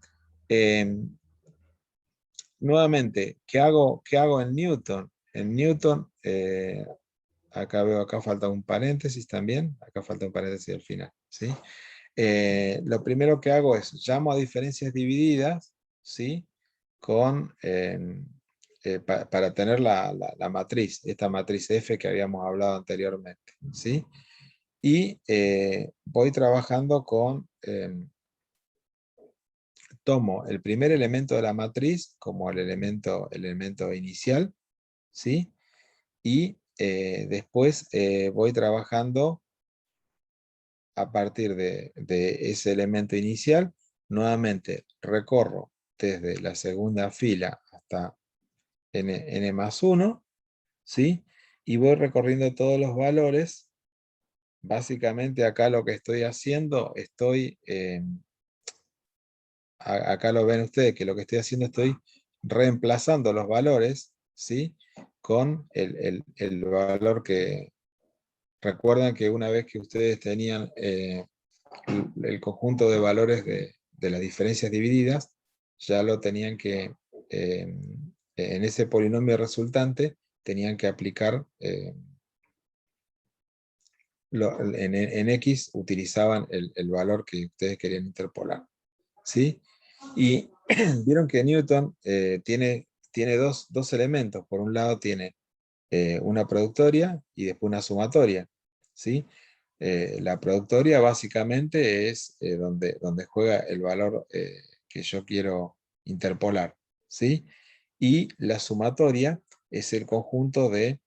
Nuevamente, ¿qué hago en Newton? En Newton, acá falta un paréntesis también, acá falta un paréntesis al final, ¿sí? Lo primero que hago es, llamo a diferencias divididas, ¿sí? Para tener la matriz, esta matriz F que habíamos hablado anteriormente, ¿sí? Y voy trabajando tomo el primer elemento de la matriz como el elemento inicial, ¿sí? Y después voy trabajando a partir de ese elemento inicial. Nuevamente recorro desde la segunda fila hasta n más 1, ¿sí? Y voy recorriendo todos los valores. Básicamente acá lo que estoy haciendo, acá lo ven ustedes, que lo que estoy haciendo, estoy reemplazando los valores, ¿sí? Con el valor que... Recuerdan que una vez que ustedes tenían el conjunto de valores de las diferencias divididas, ya lo tenían que, en ese polinomio resultante, tenían que aplicar, en X utilizaban el valor que ustedes querían interpolar, ¿sí? Y vieron que Newton tiene dos elementos. Por un lado tiene una productoria y después una sumatoria, ¿sí? La productoria básicamente es donde juega el valor que yo quiero interpolar, ¿sí? Y la sumatoria es el conjunto de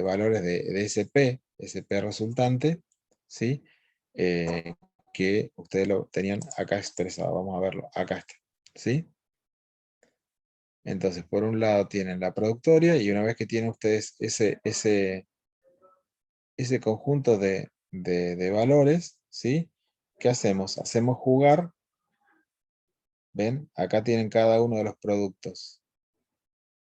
valores de SP resultante, ¿sí? que ustedes lo tenían acá expresado. Vamos a verlo, acá está, ¿sí? Entonces, por un lado tienen la productoria, y una vez que tienen ustedes ese conjunto de valores, ¿sí? ¿Qué hacemos? Hacemos jugar, ¿ven? Acá tienen cada uno de los productos,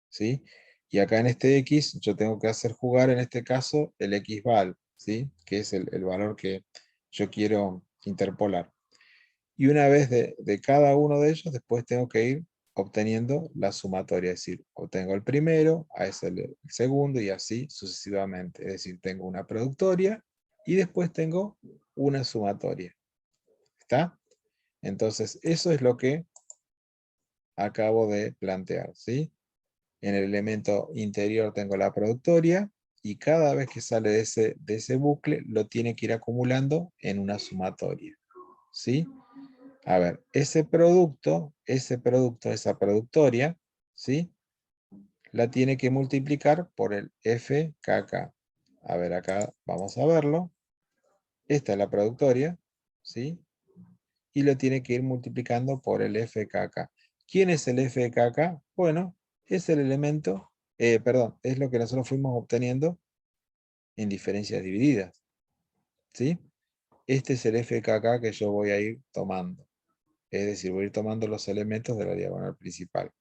¿sí? Y acá en este X yo tengo que hacer jugar, en este caso, el XVAL, ¿sí? Que es el valor que yo quiero interpolar. Y una vez de cada uno de ellos, después tengo que ir obteniendo la sumatoria. Es decir, obtengo el primero, a ese el segundo, y así sucesivamente. Es decir, tengo una productoria y después tengo una sumatoria. ¿Está? Entonces, eso es lo que acabo de plantear, ¿sí? En el elemento interior tengo la productoria, y cada vez que sale de ese bucle, lo tiene que ir acumulando en una sumatoria, ¿sí? A ver, esa productoria, ¿sí? La tiene que multiplicar por el FKK. A ver, acá vamos a verlo. Esta es la productoria, ¿sí? Y lo tiene que ir multiplicando por el FKK. ¿Quién es el FKK? Bueno, es el elemento, perdón, es lo que nosotros fuimos obteniendo en diferencias divididas, ¿sí? Este es el FKK que yo voy a ir tomando. Es decir, voy a ir tomando los elementos de la diagonal principal,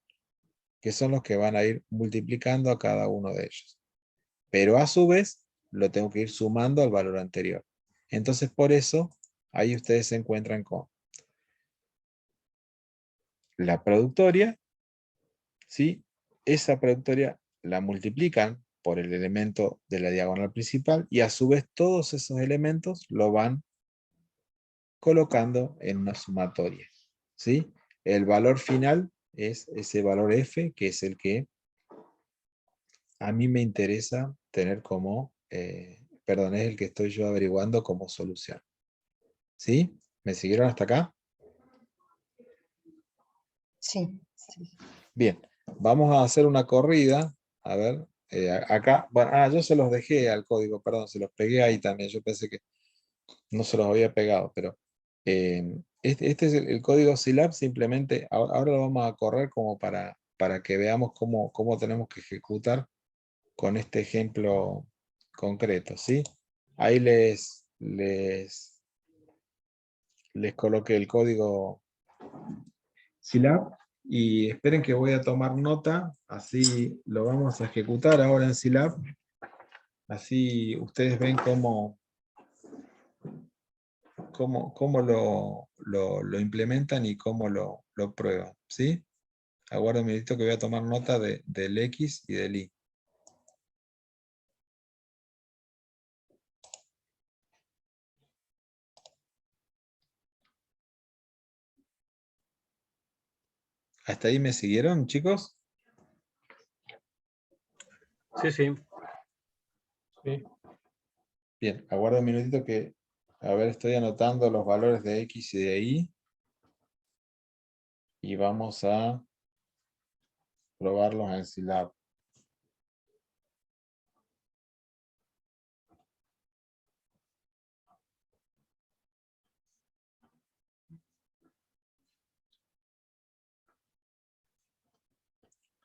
que son los que van a ir multiplicando a cada uno de ellos. Pero a su vez, lo tengo que ir sumando al valor anterior. Entonces, por eso, ahí ustedes se encuentran con la productoria, ¿sí? Esa productoria la multiplican por el elemento de la diagonal principal, y a su vez todos esos elementos lo van colocando en una sumatoria, ¿sí? El valor final es ese valor F, que es el que a mí me interesa tener como, perdón, es el que estoy yo averiguando como solución. ¿Sí? ¿Me siguieron hasta acá? Sí. Bien, vamos a hacer una corrida. A ver, acá, bueno, yo se los dejé al código, perdón, se los pegué ahí también. Yo pensé que no se los había pegado, pero este es el código Scilab. Simplemente ahora lo vamos a correr como para que veamos cómo tenemos que ejecutar con este ejemplo concreto, ¿sí? Ahí les coloqué el código Scilab, y esperen que voy a tomar nota, así lo vamos a ejecutar ahora en Scilab, así ustedes ven cómo lo implementan y cómo lo prueban, ¿sí? Aguardo un minutito que voy a tomar nota del X y del Y. ¿Hasta ahí me siguieron, chicos? Sí, sí. Sí. Bien, aguardo un minutito que, a ver, estoy anotando los valores de X y de Y, y vamos a probarlos en Scilab.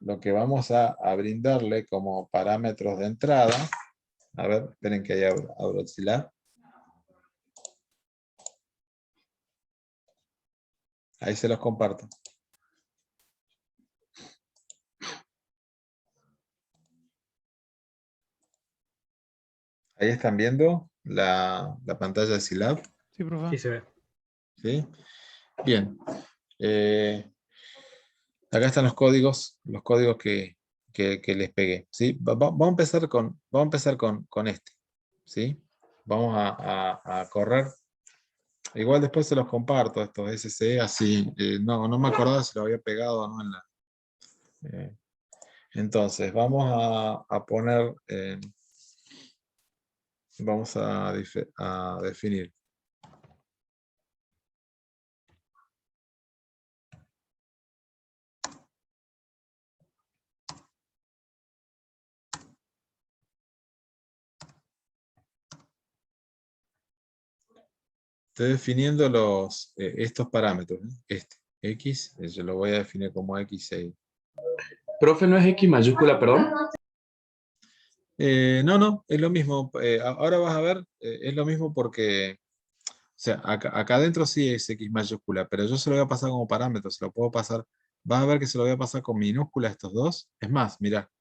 Lo que vamos a brindarle como parámetros de entrada, a ver, esperen que haya abro Scilab. Ahí se los comparto. Ahí están viendo la pantalla de Scilab, Sí, Sí profe. se ve. ¿sí? Bien. Acá están los códigos que les pegué, ¿sí? Vamos a empezar con este, ¿sí? Vamos a correr. Igual después se los comparto, estos SC, así. No me acordaba si lo había pegado o no en la... eh, entonces, vamos a poner, vamos a definir. estoy definiendo estos parámetros, ¿no? Este, X, yo lo voy a definir como X6. Profe, ¿no es X mayúscula, perdón? No, es lo mismo. Ahora vas a ver, es lo mismo porque, o sea, acá adentro sí es X mayúscula, pero yo se lo voy a pasar como parámetro, se lo puedo pasar. Vas a ver que se lo voy a pasar con minúscula a estos dos. Es más, mirá,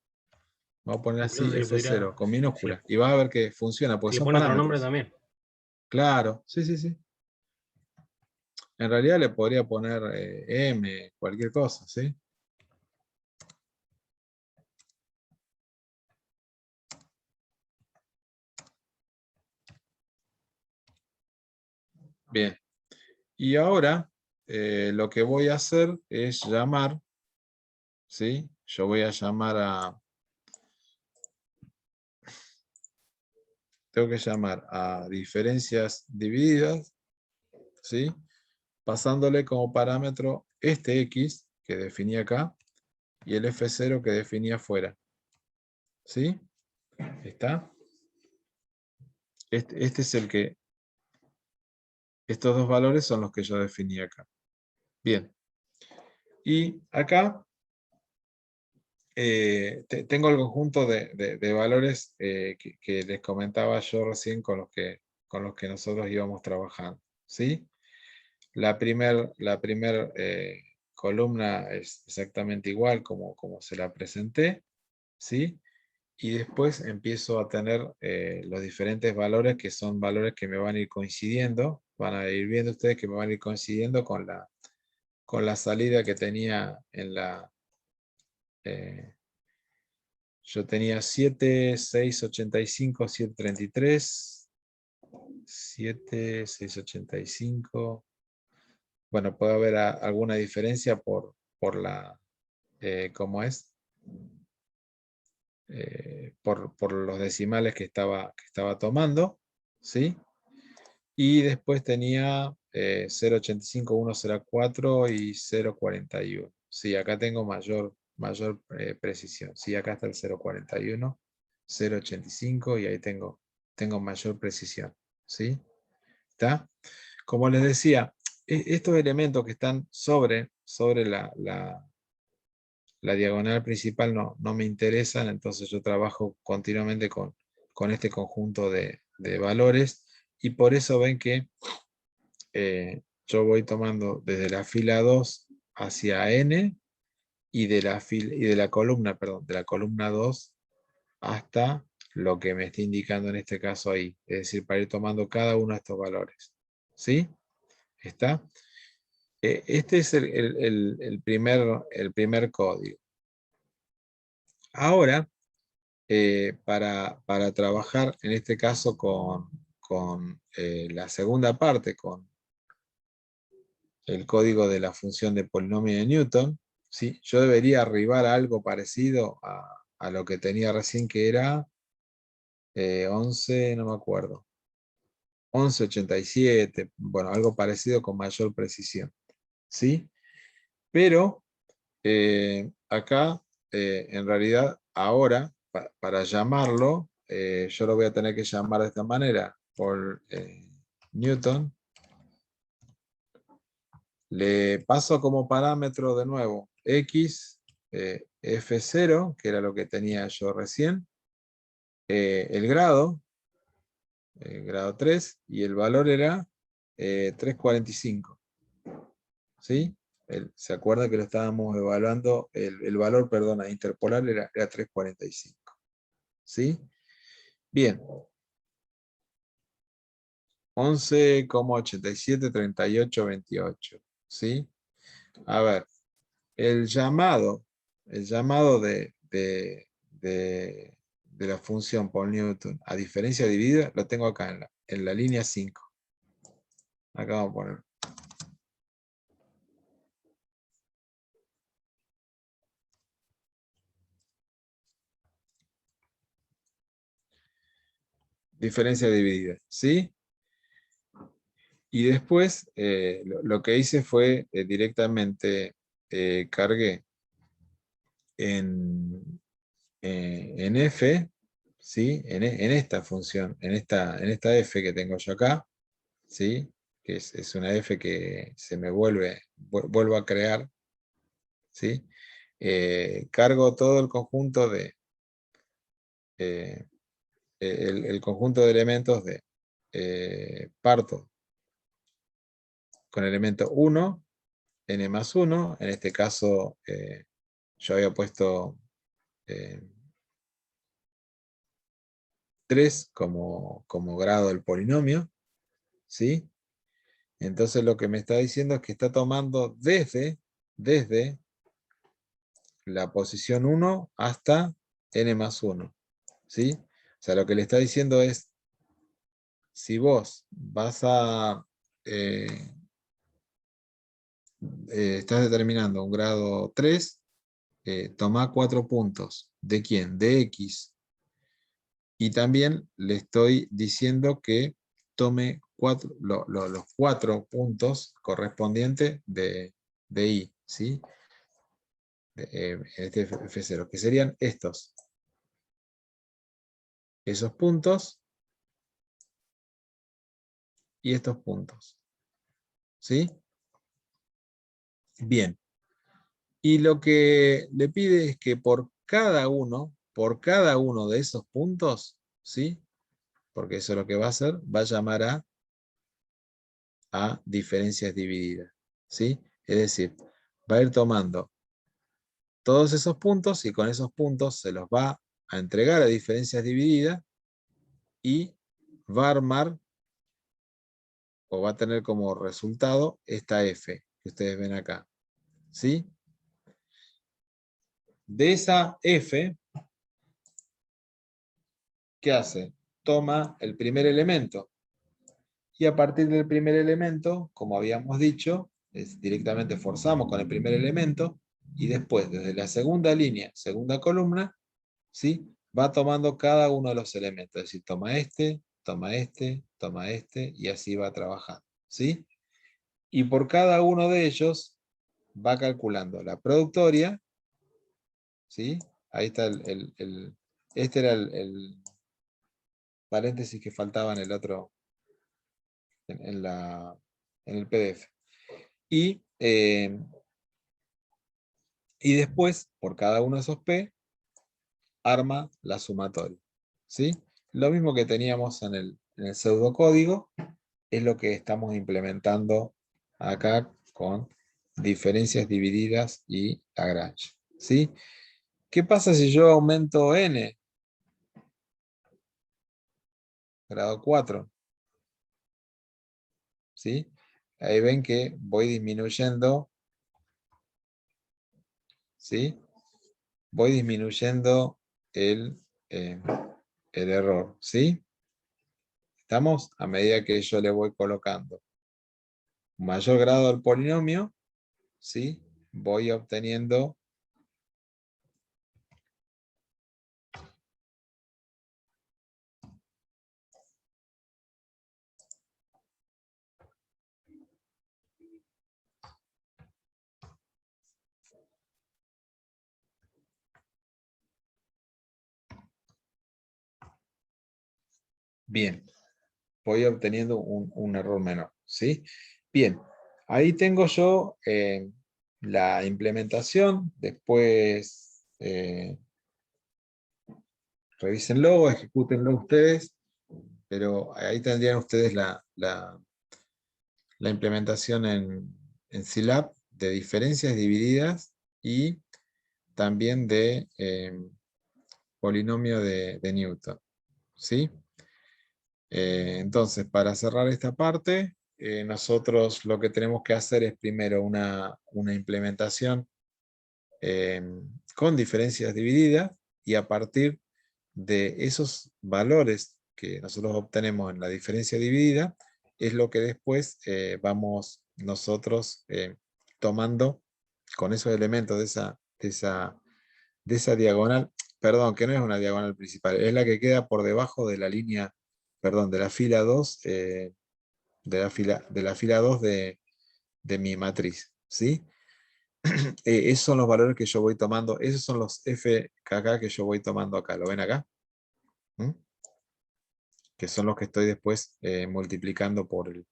vamos a poner así Incluso se le F0 pudiera, con minúscula. Y vas a ver que funciona, porque si le son pone otro nombre parámetros. también. Claro, sí. En realidad le podría poner M, cualquier cosa, ¿sí? Bien. Y ahora lo que voy a hacer es llamar, ¿sí? Yo voy a llamar tengo que llamar a diferencias divididas, ¿sí? Pasándole como parámetro este X que definí acá y el F0 que definí afuera. ¿Sí? ¿Está? Este es el que, estos dos valores son los que yo definí acá. Bien. Y acá tengo el conjunto de valores que les comentaba yo recién con los que nosotros íbamos trabajando. ¿Sí? La primer columna es exactamente igual como se la presenté. ¿Sí? Y después empiezo a tener los diferentes valores que son valores que me van a ir coincidiendo. Van a ir viendo ustedes que me van a ir coincidiendo con la salida que tenía en la... yo tenía 7, 6, 85, 733, 7, 6, 85. Bueno, puede haber alguna diferencia por la... ¿cómo es? Por los decimales que estaba tomando, ¿sí? Y después tenía 0.85, 1.04 y 0.41. Sí, acá tengo mayor precisión. Sí, acá está el 0.41, 0.85 y ahí tengo mayor precisión. ¿Sí? ¿Está? Como les decía, estos elementos que están sobre la diagonal principal no me interesan, entonces yo trabajo continuamente con este conjunto de valores y por eso ven que yo voy tomando desde la fila 2 hacia n y de la columna, perdón, de la columna 2 hasta lo que me está indicando en este caso ahí, es decir, para ir tomando cada uno de estos valores. ¿Sí? ¿Está? Este es el primer código. Ahora, para trabajar en este caso con la segunda parte, con el código de la función de polinomio de Newton, ¿sí? Yo debería arribar a algo parecido a lo que tenía recién, que era 11, no me acuerdo, 1187, bueno, algo parecido con mayor precisión, ¿sí? Pero acá, en realidad, ahora, para llamarlo, yo lo voy a tener que llamar de esta manera, por Newton. Le paso como parámetro de nuevo X, F0, que era lo que tenía yo recién, el grado 3, y el valor era 345. ¿Sí? ¿Se acuerda que lo estábamos evaluando? El valor, perdón, a interpolar era 345. ¿Sí? Bien. 11,873828. ¿Sí? A ver, el llamado de la función por Newton a diferencia dividida lo tengo acá en la línea 5. Acá vamos a poner. Diferencia dividida, ¿sí? Y después lo que hice fue directamente cargué en F, ¿sí? En esta función, en esta F que tengo yo acá, ¿sí? que es una F que se me vuelvo a crear, ¿sí? Cargo todo el conjunto de el conjunto de elementos parto con el elemento 1, n más 1, en este caso yo había puesto 3 como grado del polinomio, ¿sí? Entonces lo que me está diciendo es que está tomando desde la posición 1 hasta n más 1, ¿sí? O sea, lo que le está diciendo es, si vos vas a... estás determinando un grado 3, toma 4 puntos. ¿De quién? De X. Y también le estoy diciendo que tome los 4 puntos correspondientes de Y, ¿sí? Este F0, que serían estos. Esos puntos y estos puntos. ¿Sí? Bien. Y lo que le pide es que por cada uno de esos puntos, ¿sí? Porque eso es lo que va a hacer, va a llamar a diferencias divididas, ¿sí? Es decir, va a ir tomando todos esos puntos y con esos puntos se los va a entregar a diferencias divididas y va a armar o va a tener como resultado esta F que ustedes ven acá, ¿sí? De esa F, ¿qué hace? Toma el primer elemento y a partir del primer elemento, como habíamos dicho, directamente forzamos con el primer elemento y después desde la segunda línea, segunda columna, ¿sí? Va tomando cada uno de los elementos, es decir, toma este, toma este, toma este y así va trabajando, ¿sí? Y por cada uno de ellos va calculando la productoria, ¿sí? Ahí está este era el paréntesis que faltaba en el otro, en el PDF. Y después, por cada uno de esos P, arma la sumatoria, ¿sí? Lo mismo que teníamos en el pseudocódigo, es lo que estamos implementando acá con diferencias divididas y Lagrange, ¿sí? ¿Qué pasa si yo aumento n? Grado 4, ¿sí? Ahí ven que voy disminuyendo, ¿sí? Voy disminuyendo el error, ¿sí? ¿Estamos? A medida que yo le voy colocando mayor grado del polinomio, ¿sí? Voy obteniendo bien, voy obteniendo un error menor, ¿sí? Bien, ahí tengo yo la implementación, después revísenlo, ejecútenlo ustedes, pero ahí tendrían ustedes la implementación en Scilab de diferencias divididas y también de polinomio de Newton, ¿sí? Entonces, para cerrar esta parte, nosotros lo que tenemos que hacer es primero una implementación con diferencias divididas y a partir de esos valores que nosotros obtenemos en la diferencia dividida, es lo que después vamos nosotros tomando con esos elementos de esa diagonal, perdón, que no es una diagonal principal, es la que queda por debajo de la línea, perdón, de la fila 2, de la fila 2 de mi matriz, ¿sí? Esos son los valores que yo voy tomando, esos son los FKK que yo voy tomando acá, ¿lo ven acá? ¿Mm? Que son los que estoy después multiplicando por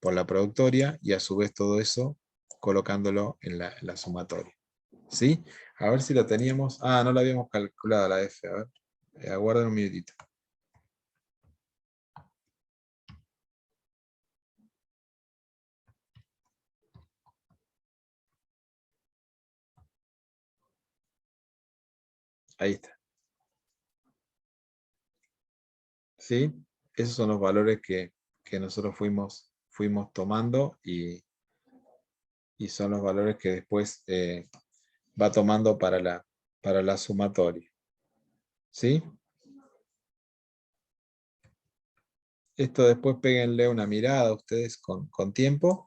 por la productoria, y a su vez todo eso colocándolo en la sumatoria. ¿Sí? A ver si lo teníamos. Ah, no la habíamos calculado la F. A ver, aguarden un minutito. Ahí está. ¿Sí? Esos son los valores que nosotros fuimos tomando, y son los valores que después va tomando para la sumatoria. ¿Sí? Esto después péguenle una mirada a ustedes con tiempo,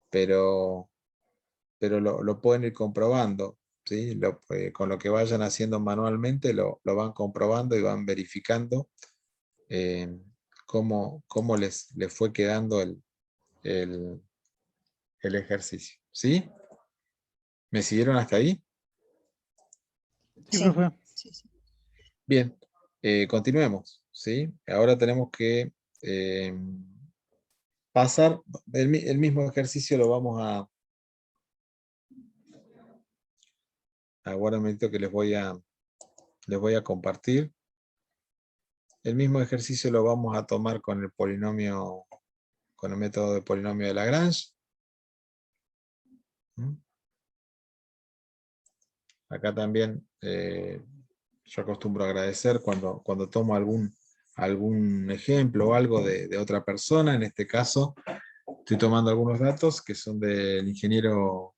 pero lo pueden ir comprobando. ¿Sí? Con lo que vayan haciendo manualmente lo van comprobando y van verificando cómo les fue quedando el ejercicio. ¿Sí? ¿Me siguieron hasta ahí? Sí, Sí, profe. sí, sí. Bien, continuemos. ¿Sí? Ahora tenemos que pasar el mismo ejercicio, lo vamos a... Ahora un momento que les voy a compartir. El mismo ejercicio lo vamos a tomar con el polinomio, con el método de polinomio de Lagrange. Acá también yo acostumbro a agradecer cuando tomo algún ejemplo o algo de otra persona. En este caso estoy tomando algunos datos que son del ingeniero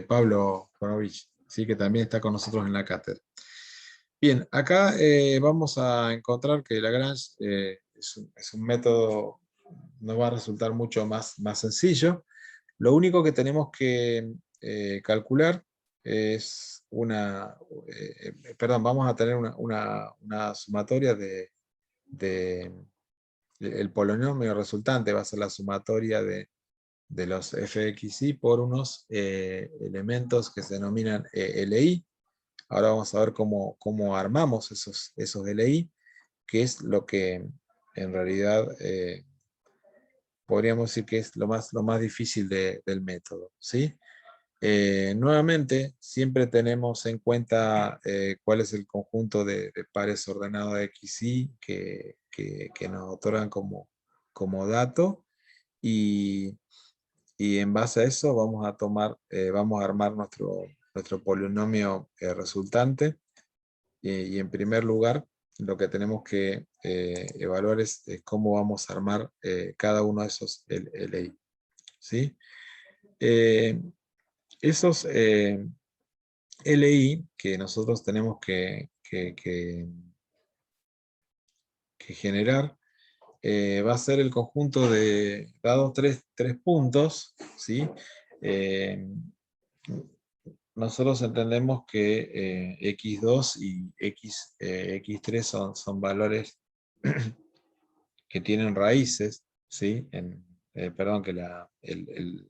Pablo Konovich, ¿sí? Que también está con nosotros en la cátedra. Bien, acá vamos a encontrar que Lagrange es un método, nos va a resultar mucho más sencillo. Lo único que tenemos que calcular es vamos a tener una sumatoria el polinomio resultante va a ser la sumatoria de los fxy por unos elementos que se denominan LI. Ahora vamos a ver cómo armamos esos LI, que es lo que en realidad podríamos decir que es lo más difícil del método. ¿Sí? Nuevamente, siempre tenemos en cuenta cuál es el conjunto de pares ordenados de XY que nos otorgan como dato, y en base a eso vamos a armar nuestro polinomio resultante. Y en primer lugar, lo que tenemos que evaluar es cómo vamos a armar cada uno de esos LI. ¿Sí? Esos LI que nosotros tenemos que generar va a ser el conjunto de, dados tres puntos, ¿sí? Nosotros entendemos que x2 y x3 son valores que tienen raíces, ¿sí? Perdón, que el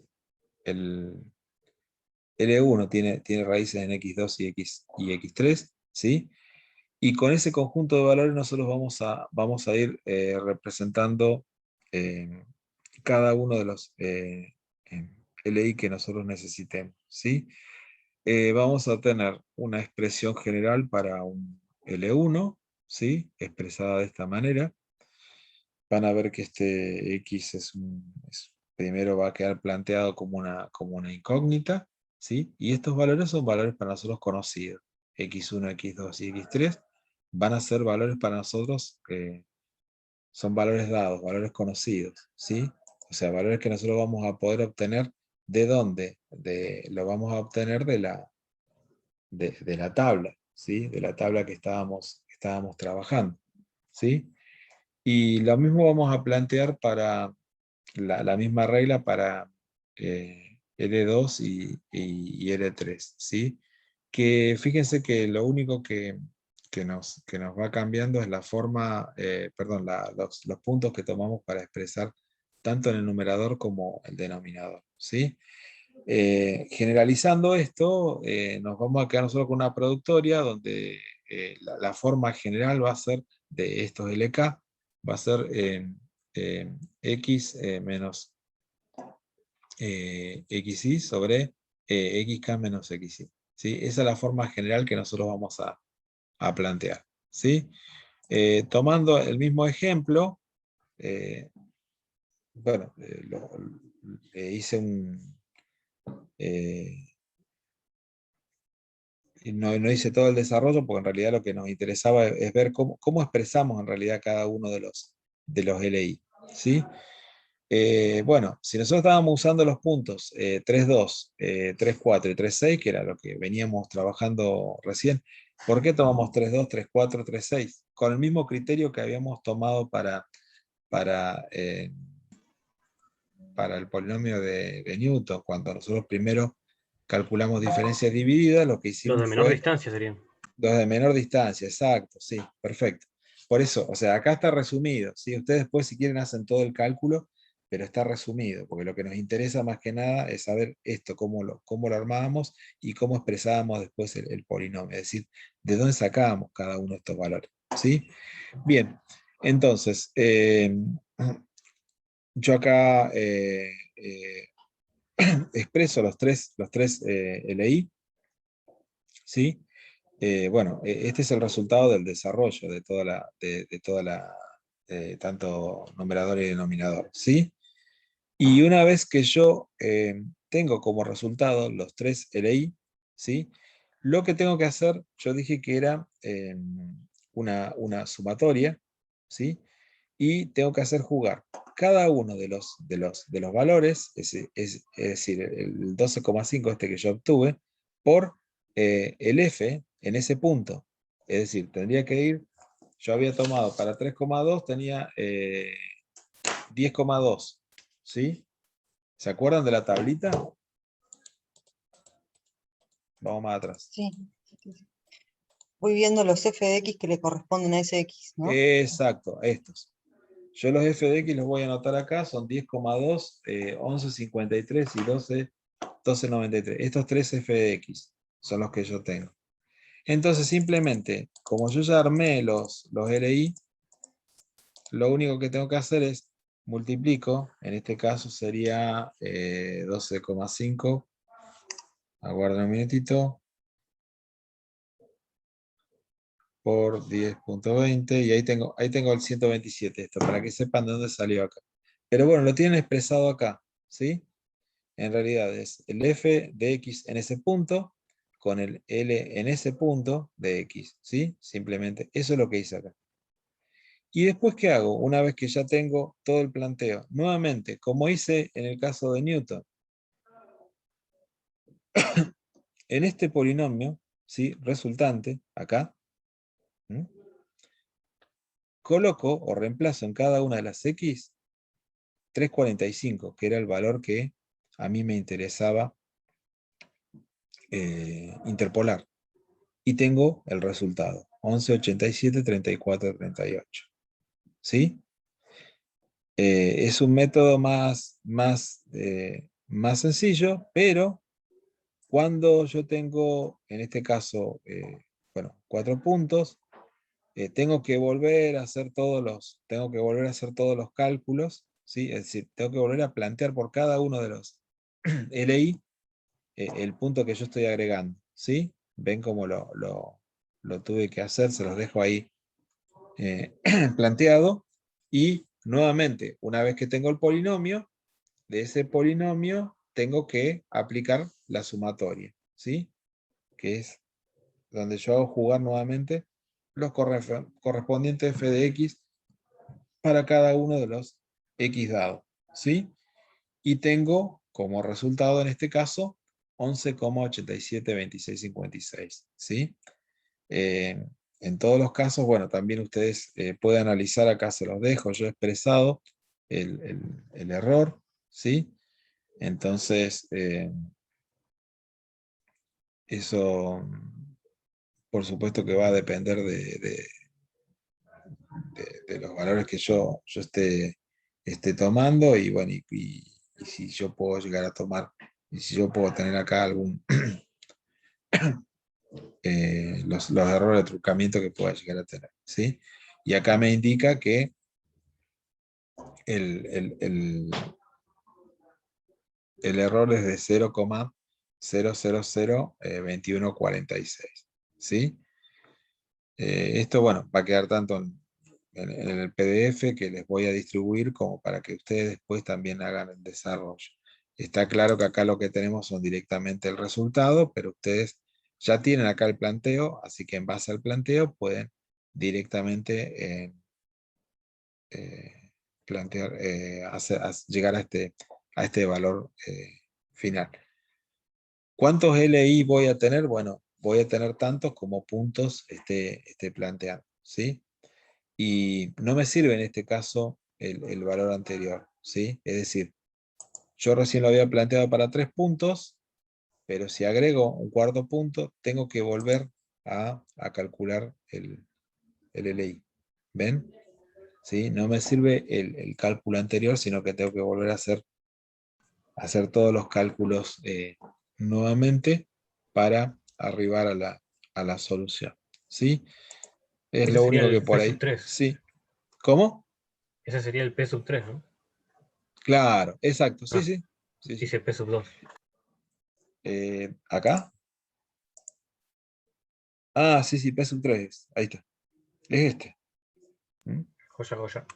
L1 tiene raíces en x2 y x3, ¿sí? Y con ese conjunto de valores nosotros vamos a ir representando cada uno de los LI que nosotros necesitemos, ¿sí? Vamos a tener una expresión general para un L1, ¿sí? Expresada de esta manera. Van a ver que este X primero va a quedar planteado como una incógnita, ¿sí? Y estos valores son valores para nosotros conocidos. X1, X2 y X3 van a ser valores para nosotros que son valores dados, valores conocidos, ¿sí? O sea, valores que nosotros vamos a poder obtener. ¿De dónde? Lo vamos a obtener de la tabla, ¿sí? De la tabla que estábamos trabajando, ¿sí? Y lo mismo vamos a plantear para la misma regla para L2 y L3, ¿sí? Que fíjense que lo único que nos va cambiando es la forma, perdón, los puntos que tomamos para expresar tanto en el numerador como el denominador, ¿sí? Generalizando esto, nos vamos a quedar nosotros con una productoria donde la forma general va a ser de estos LK, va a ser x menos xy sobre xk menos xy. ¿Sí? Esa es la forma general que nosotros vamos a plantear. ¿Sí? Tomando el mismo ejemplo, bueno, hice un... no hice todo el desarrollo porque en realidad lo que nos interesaba es ver cómo expresamos en realidad cada uno de los LI. ¿Sí? Bueno, si nosotros estábamos usando los puntos 3.2, 3.4 y 3.6, que era lo que veníamos trabajando recién, ¿por qué tomamos 3.2, 3.4, 3.6? Con el mismo criterio que habíamos tomado para el polinomio de Newton. Cuando nosotros primero calculamos diferencias divididas, lo que Los hicimos de menor fue distancia serían. los de menor distancia, exacto, sí, perfecto. Por eso, o sea, acá está resumido, ¿sí? Ustedes después si quieren hacen todo el cálculo, pero está resumido, porque lo que nos interesa más que nada es saber esto, cómo lo armábamos y cómo expresábamos después el polinomio, es decir, de dónde sacábamos cada uno de estos valores, ¿sí? Bien, entonces, yo acá expreso los tres LI, ¿sí? Bueno, este es el resultado del desarrollo de toda la tanto numerador y denominador, ¿sí? Y una vez que yo tengo como resultado los tres LI, ¿sí? Lo que tengo que hacer, yo dije que era una sumatoria, ¿sí? Y tengo que hacer jugar cada uno de los valores, es decir, el 12,5 este que yo obtuve, por el F en ese punto. Es decir, tendría que ir, yo había tomado para 3,2, tenía 10,2, ¿sí? ¿Se acuerdan de la tablita? Vamos más atrás. Sí. Voy viendo los f de x que le corresponden a ese x, ¿no? Exacto, estos. Yo los f de x los voy a anotar acá, son 10,2, 11,53 y 12,93. Estos tres f de x son los que yo tengo. Entonces simplemente, como yo ya armé los LI, lo único que tengo que hacer es multiplico, en este caso sería 12,5, aguarden un minutito, por 10.20, y ahí tengo el 127, esto, para que sepan de dónde salió acá. Pero bueno, lo tienen expresado acá, ¿sí? En realidad es el f de x en ese punto, con el L en ese punto de x, ¿sí? Simplemente, eso es lo que hice acá. Y después, ¿qué hago? Una vez que ya tengo todo el planteo, nuevamente, como hice en el caso de Newton, en este polinomio, ¿sí? Resultante, acá, ¿m? Coloco o reemplazo en cada una de las x 3,45, que era el valor que a mí me interesaba interpolar. Y tengo el resultado, 11, 87, 34, 38. ¿Sí? Es un método más sencillo, pero cuando yo tengo, en este caso, 4 puntos, tengo que volver a hacer todos los cálculos, ¿sí? Es decir, tengo que volver a plantear por cada uno de los LI el punto que yo estoy agregando, ¿sí? Ven cómo lo tuve que hacer, se los dejo ahí planteado, y nuevamente, una vez que tengo el polinomio, de ese polinomio tengo que aplicar la sumatoria, ¿sí? Que es donde yo hago jugar nuevamente los correspondientes f de x para cada uno de los x dados, ¿sí? Y tengo como resultado en este caso 11,872656, ¿sí? En todos los casos, bueno, también ustedes pueden analizar, acá se los dejo yo expresado el error, ¿sí? Entonces, eso por supuesto que va a depender de los valores que yo esté tomando, y bueno, y si yo puedo llegar a tomar, y si yo puedo tener acá algún los errores de trucamiento que pueda llegar a tener, ¿sí? Y acá me indica que el error es de 0,0002146. ¿Sí? Esto, bueno, va a quedar tanto en el PDF que les voy a distribuir como para que ustedes después también hagan el desarrollo. Está claro que acá lo que tenemos son directamente el resultado, pero ustedes ya tienen acá el planteo, así que en base al planteo pueden directamente plantear, llegar a este valor final. ¿Cuántos LI voy a tener? Bueno, voy a tener tantos como puntos esté planteando, ¿sí? Y no me sirve en este caso el valor anterior, ¿sí? Es decir, yo recién lo había planteado para 3 puntos, pero si agrego un cuarto punto, tengo que volver a calcular el LI. ¿Ven? ¿Sí? No me sirve el cálculo anterior, sino que tengo que volver a hacer todos los cálculos nuevamente para arribar a la solución. ¿Sí? Es Ese lo sería único que el por P sub ahí. 3. Sí. ¿Cómo? Ese sería el P sub 3, ¿no? Claro, exacto. Sí, Ah, sí. Sí, sí. dice P sub 2. ¿Acá? Ah, sí, sí, peso 3. Ahí está. Es este. ¿Mm? Joya, joya.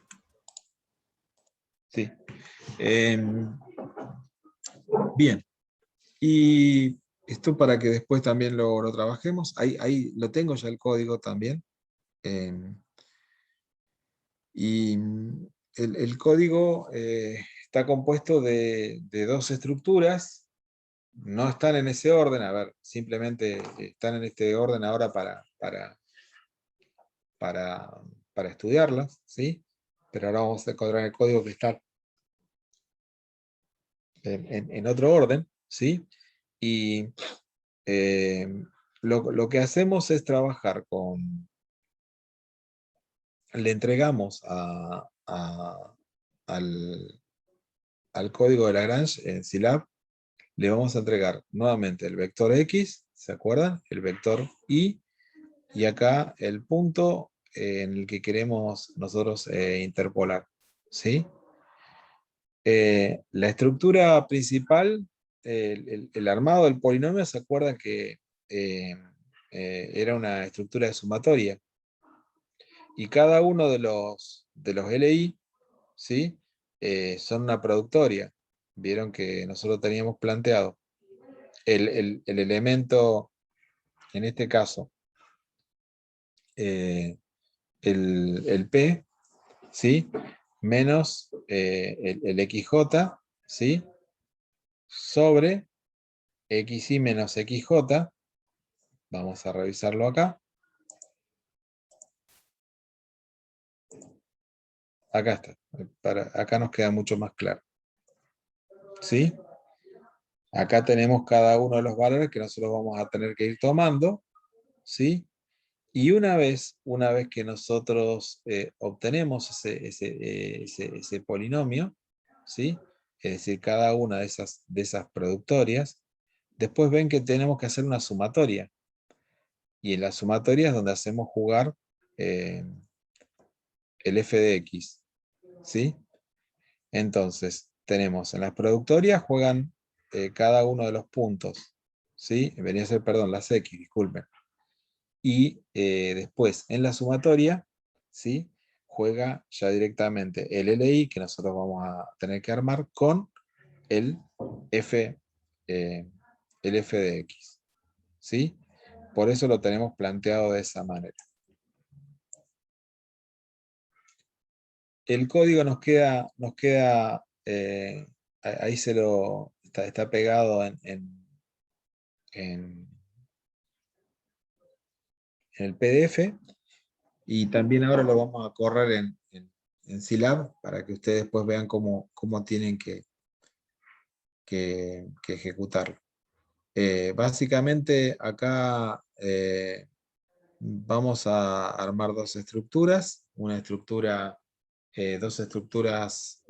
Sí. Bien. Y esto para que después también lo trabajemos. Ahí lo tengo ya el código también. Y el código está compuesto de dos estructuras. No están en ese orden. A ver, simplemente están en este orden ahora para, para estudiarlas, ¿sí? Pero ahora vamos a encontrar el código que está en otro orden, ¿sí? Y lo que hacemos es trabajar le entregamos al código de Lagrange en Scilab, le vamos a entregar nuevamente el vector X, ¿se acuerdan? El vector Y, y acá el punto en el que queremos nosotros interpolar, ¿sí? La estructura principal, el armado del polinomio, ¿se acuerdan que era una estructura de sumatoria? Y cada uno de los LI, ¿sí? Son una productoria. Vieron que nosotros teníamos planteado el elemento, en este caso, el P, ¿sí? Menos el XJ, ¿sí? Sobre XY menos XJ. Vamos a revisarlo acá. Acá está. Acá nos queda mucho más claro. ¿Sí? Acá tenemos cada uno de los valores que nosotros vamos a tener que ir tomando. ¿Sí? Y una vez que nosotros obtenemos ese polinomio, ¿sí? Es decir, cada una de esas productorias, después ven que tenemos que hacer una sumatoria. Y en la sumatoria es donde hacemos jugar el f de x. ¿Sí? Entonces, tenemos en las productorias juegan cada uno de los puntos. ¿Sí? Venía a ser, perdón, las x, disculpen. Y después en la sumatoria, ¿sí? Juega ya directamente el LI que nosotros vamos a tener que armar con el f, el f de x. ¿Sí? Por eso lo tenemos planteado de esa manera. El código nos queda ahí está pegado en el PDF, y también ahora lo vamos a correr en Scilab para que ustedes después vean cómo tienen que ejecutarlo. Básicamente acá vamos a armar dos estructuras, dos estructuras,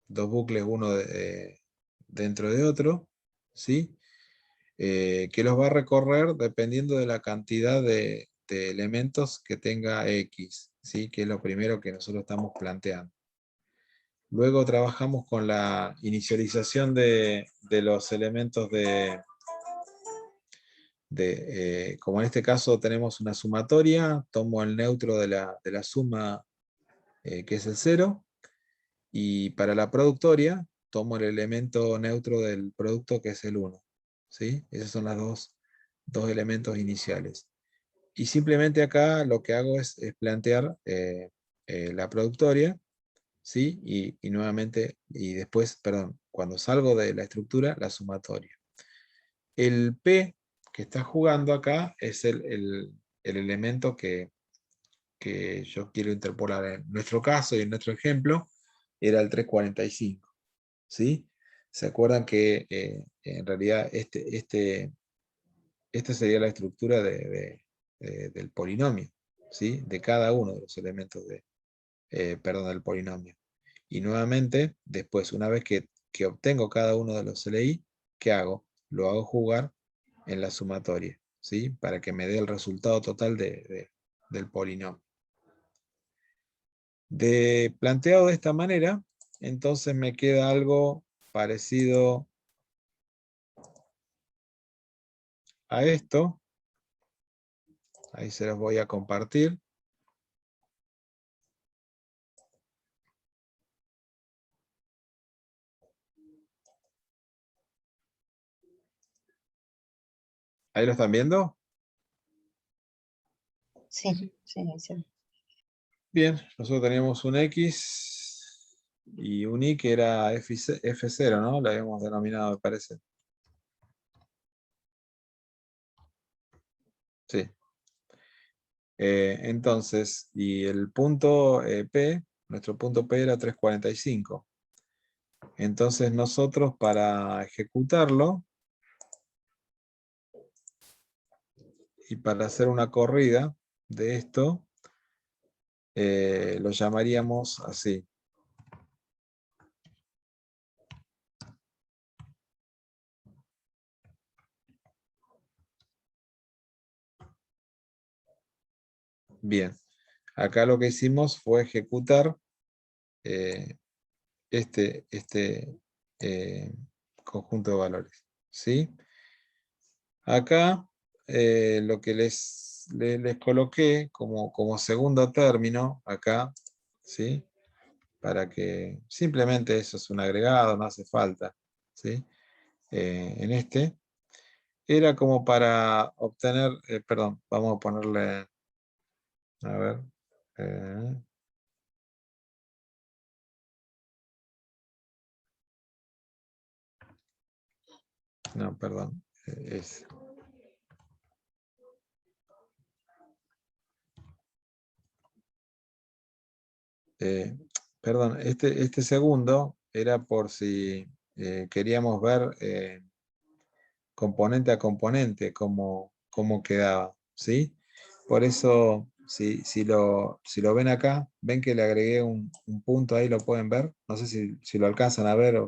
dos bucles, uno dentro de otro, ¿sí? Que los va a recorrer dependiendo de la cantidad de elementos que tenga X, ¿sí? Que es lo primero que nosotros estamos planteando. Luego trabajamos con la inicialización de los elementos como en este caso tenemos una sumatoria, tomo el neutro de la suma, que es el 0, y para la productoria tomo el elemento neutro del producto, que es el 1. ¿Sí? Esos son los dos elementos iniciales. Y simplemente acá lo que hago es plantear la productoria, ¿sí? Y nuevamente, y después, perdón, cuando salgo de la estructura, la sumatoria. El P que está jugando acá es el elemento que yo quiero interpolar. En nuestro caso y en nuestro ejemplo era el 345. ¿Sí? ¿Se acuerdan que en realidad esta sería la estructura del polinomio? ¿Sí? De cada uno de los elementos del polinomio. Y nuevamente, después, una vez que obtengo cada uno de los LI, ¿qué hago? Lo hago jugar en la sumatoria, ¿sí? Para que me dé el resultado total del polinomio. Planteado de esta manera, entonces me queda algo parecido a esto. Ahí se los voy a compartir. ¿Ahí lo están viendo? Sí, sí, sí. Bien, nosotros teníamos un X y un Y que era F0, ¿no? Lo habíamos denominado, me parece. Sí. Entonces, y el punto P, nuestro punto P era 345. Entonces nosotros, para ejecutarlo y para hacer una corrida de esto, lo llamaríamos así. Bien, acá lo que hicimos fue ejecutar este conjunto de valores, ¿sí? Acá lo que les coloqué como segundo término, acá, ¿sí? Para que simplemente eso es un agregado, no hace falta, ¿sí? En este, era como para obtener, perdón, vamos a ponerle, a ver, no, perdón, es... perdón, este segundo era por si queríamos ver componente a componente cómo quedaba, ¿sí? Por eso, si lo ven acá, ven que le agregué un punto ahí, lo pueden ver, no sé si lo alcanzan a ver.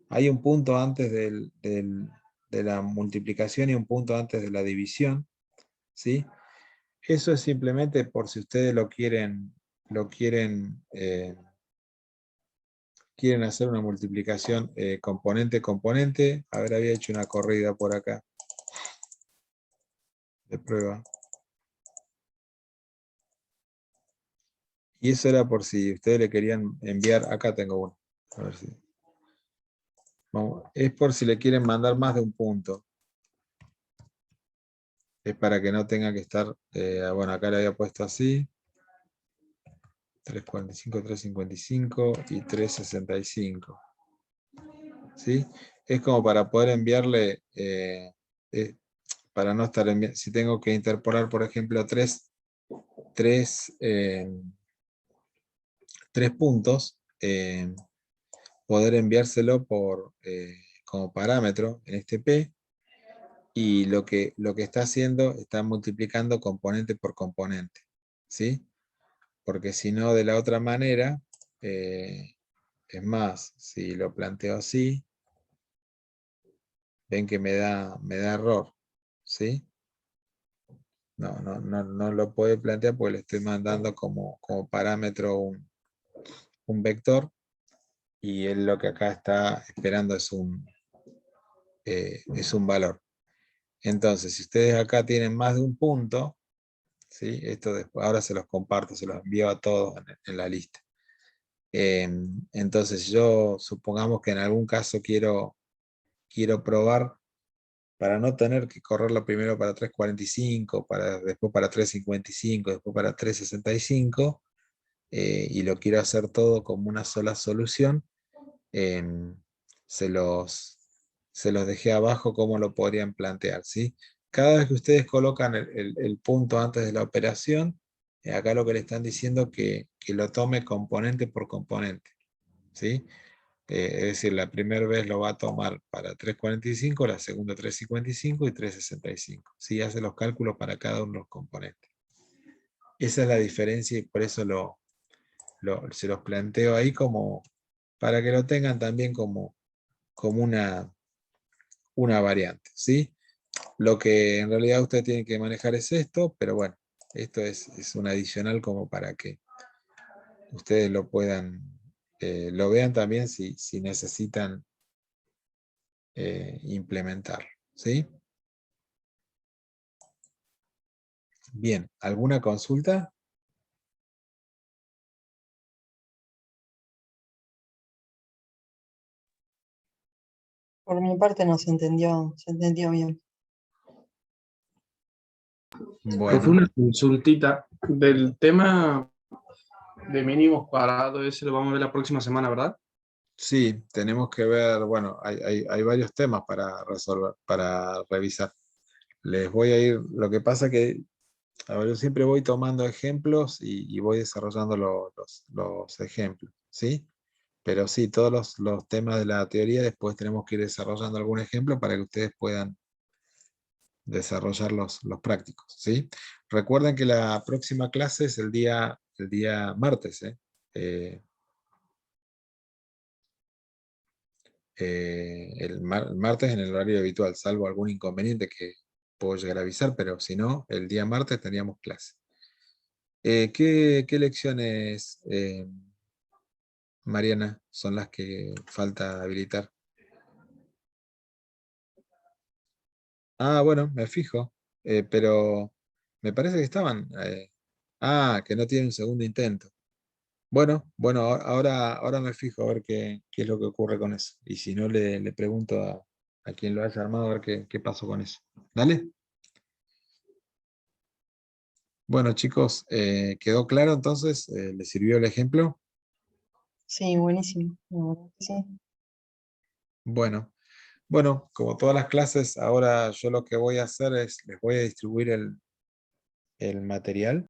Hay un punto antes de la multiplicación y un punto antes de la división, ¿sí? Eso es simplemente por si ustedes quieren hacer una multiplicación componente-componente. A ver, había hecho una corrida por acá de prueba. Y eso era por si ustedes le querían enviar. Acá tengo uno. A ver si. Vamos, es por si le quieren mandar más de un punto. Es para que no tenga que estar. Bueno, acá le había puesto así. 345, 355 y 365. ¿Sí? Es como para poder enviarle, para no estar enviando, si tengo que interpolar, por ejemplo, tres puntos, poder enviárselo como parámetro en este P, y lo que está haciendo, está multiplicando componente por componente, ¿sí? Porque si no, de la otra manera, es más, si lo planteo así, ven que me da error, ¿sí? No lo puede plantear porque le estoy mandando como parámetro un vector, y él lo que acá está esperando es un valor. Entonces, si ustedes acá tienen más de un punto, ¿sí? Esto después, ahora se los comparto, se los envío a todos en la lista. Entonces, yo supongamos que en algún caso quiero probar para no tener que correrlo primero para 3.45, después para 3.55, después para 3.65, y lo quiero hacer todo como una sola solución. Se los dejé abajo cómo lo podrían plantear, ¿sí? Cada vez que ustedes colocan el punto antes de la operación, acá lo que le están diciendo que lo tome componente por componente, ¿sí? Es decir, la primera vez lo va a tomar para 3.45, la segunda 3.55 y 3.65. ¿Sí? Hace los cálculos para cada uno de los componentes. Esa es la diferencia y por eso se los planteo ahí como para que lo tengan también como una variante, ¿sí? Lo que en realidad usted tiene que manejar es esto, pero bueno, esto es un adicional como para que ustedes lo puedan, lo vean también si necesitan implementarlo, ¿sí? Bien, ¿alguna consulta? Por mi parte no se entendió bien. Profe, Bueno, una consultita del tema de mínimos cuadrados, ese lo vamos a ver la próxima semana, ¿verdad? sí, tenemos que ver, bueno, hay varios temas para resolver, para revisar. Les voy a ir, lo que pasa que, a ver, yo siempre voy tomando ejemplos y voy desarrollando los ejemplos, ¿sí? Pero sí, todos los temas de la teoría después tenemos que ir desarrollando algún ejemplo para que ustedes puedan desarrollar los prácticos, ¿sí? Recuerden que la próxima clase es el día martes, ¿eh? El martes en el horario habitual, salvo algún inconveniente que puedo llegar a avisar, pero si no, el día martes teníamos clase. ¿Qué lecciones, Mariana, son las que falta habilitar? Ah, bueno, me fijo, pero me parece que estaban. Que no tienen un segundo intento. Bueno, ahora me fijo a ver qué es lo que ocurre con eso. Y si no, le pregunto a quien lo haya armado a ver qué pasó con eso. ¿Dale? Bueno, chicos, ¿quedó claro entonces? ¿Les sirvió el ejemplo? Sí, buenísimo. La verdad que sí. Bueno, como todas las clases, ahora yo lo que voy a hacer es, les voy a distribuir el material.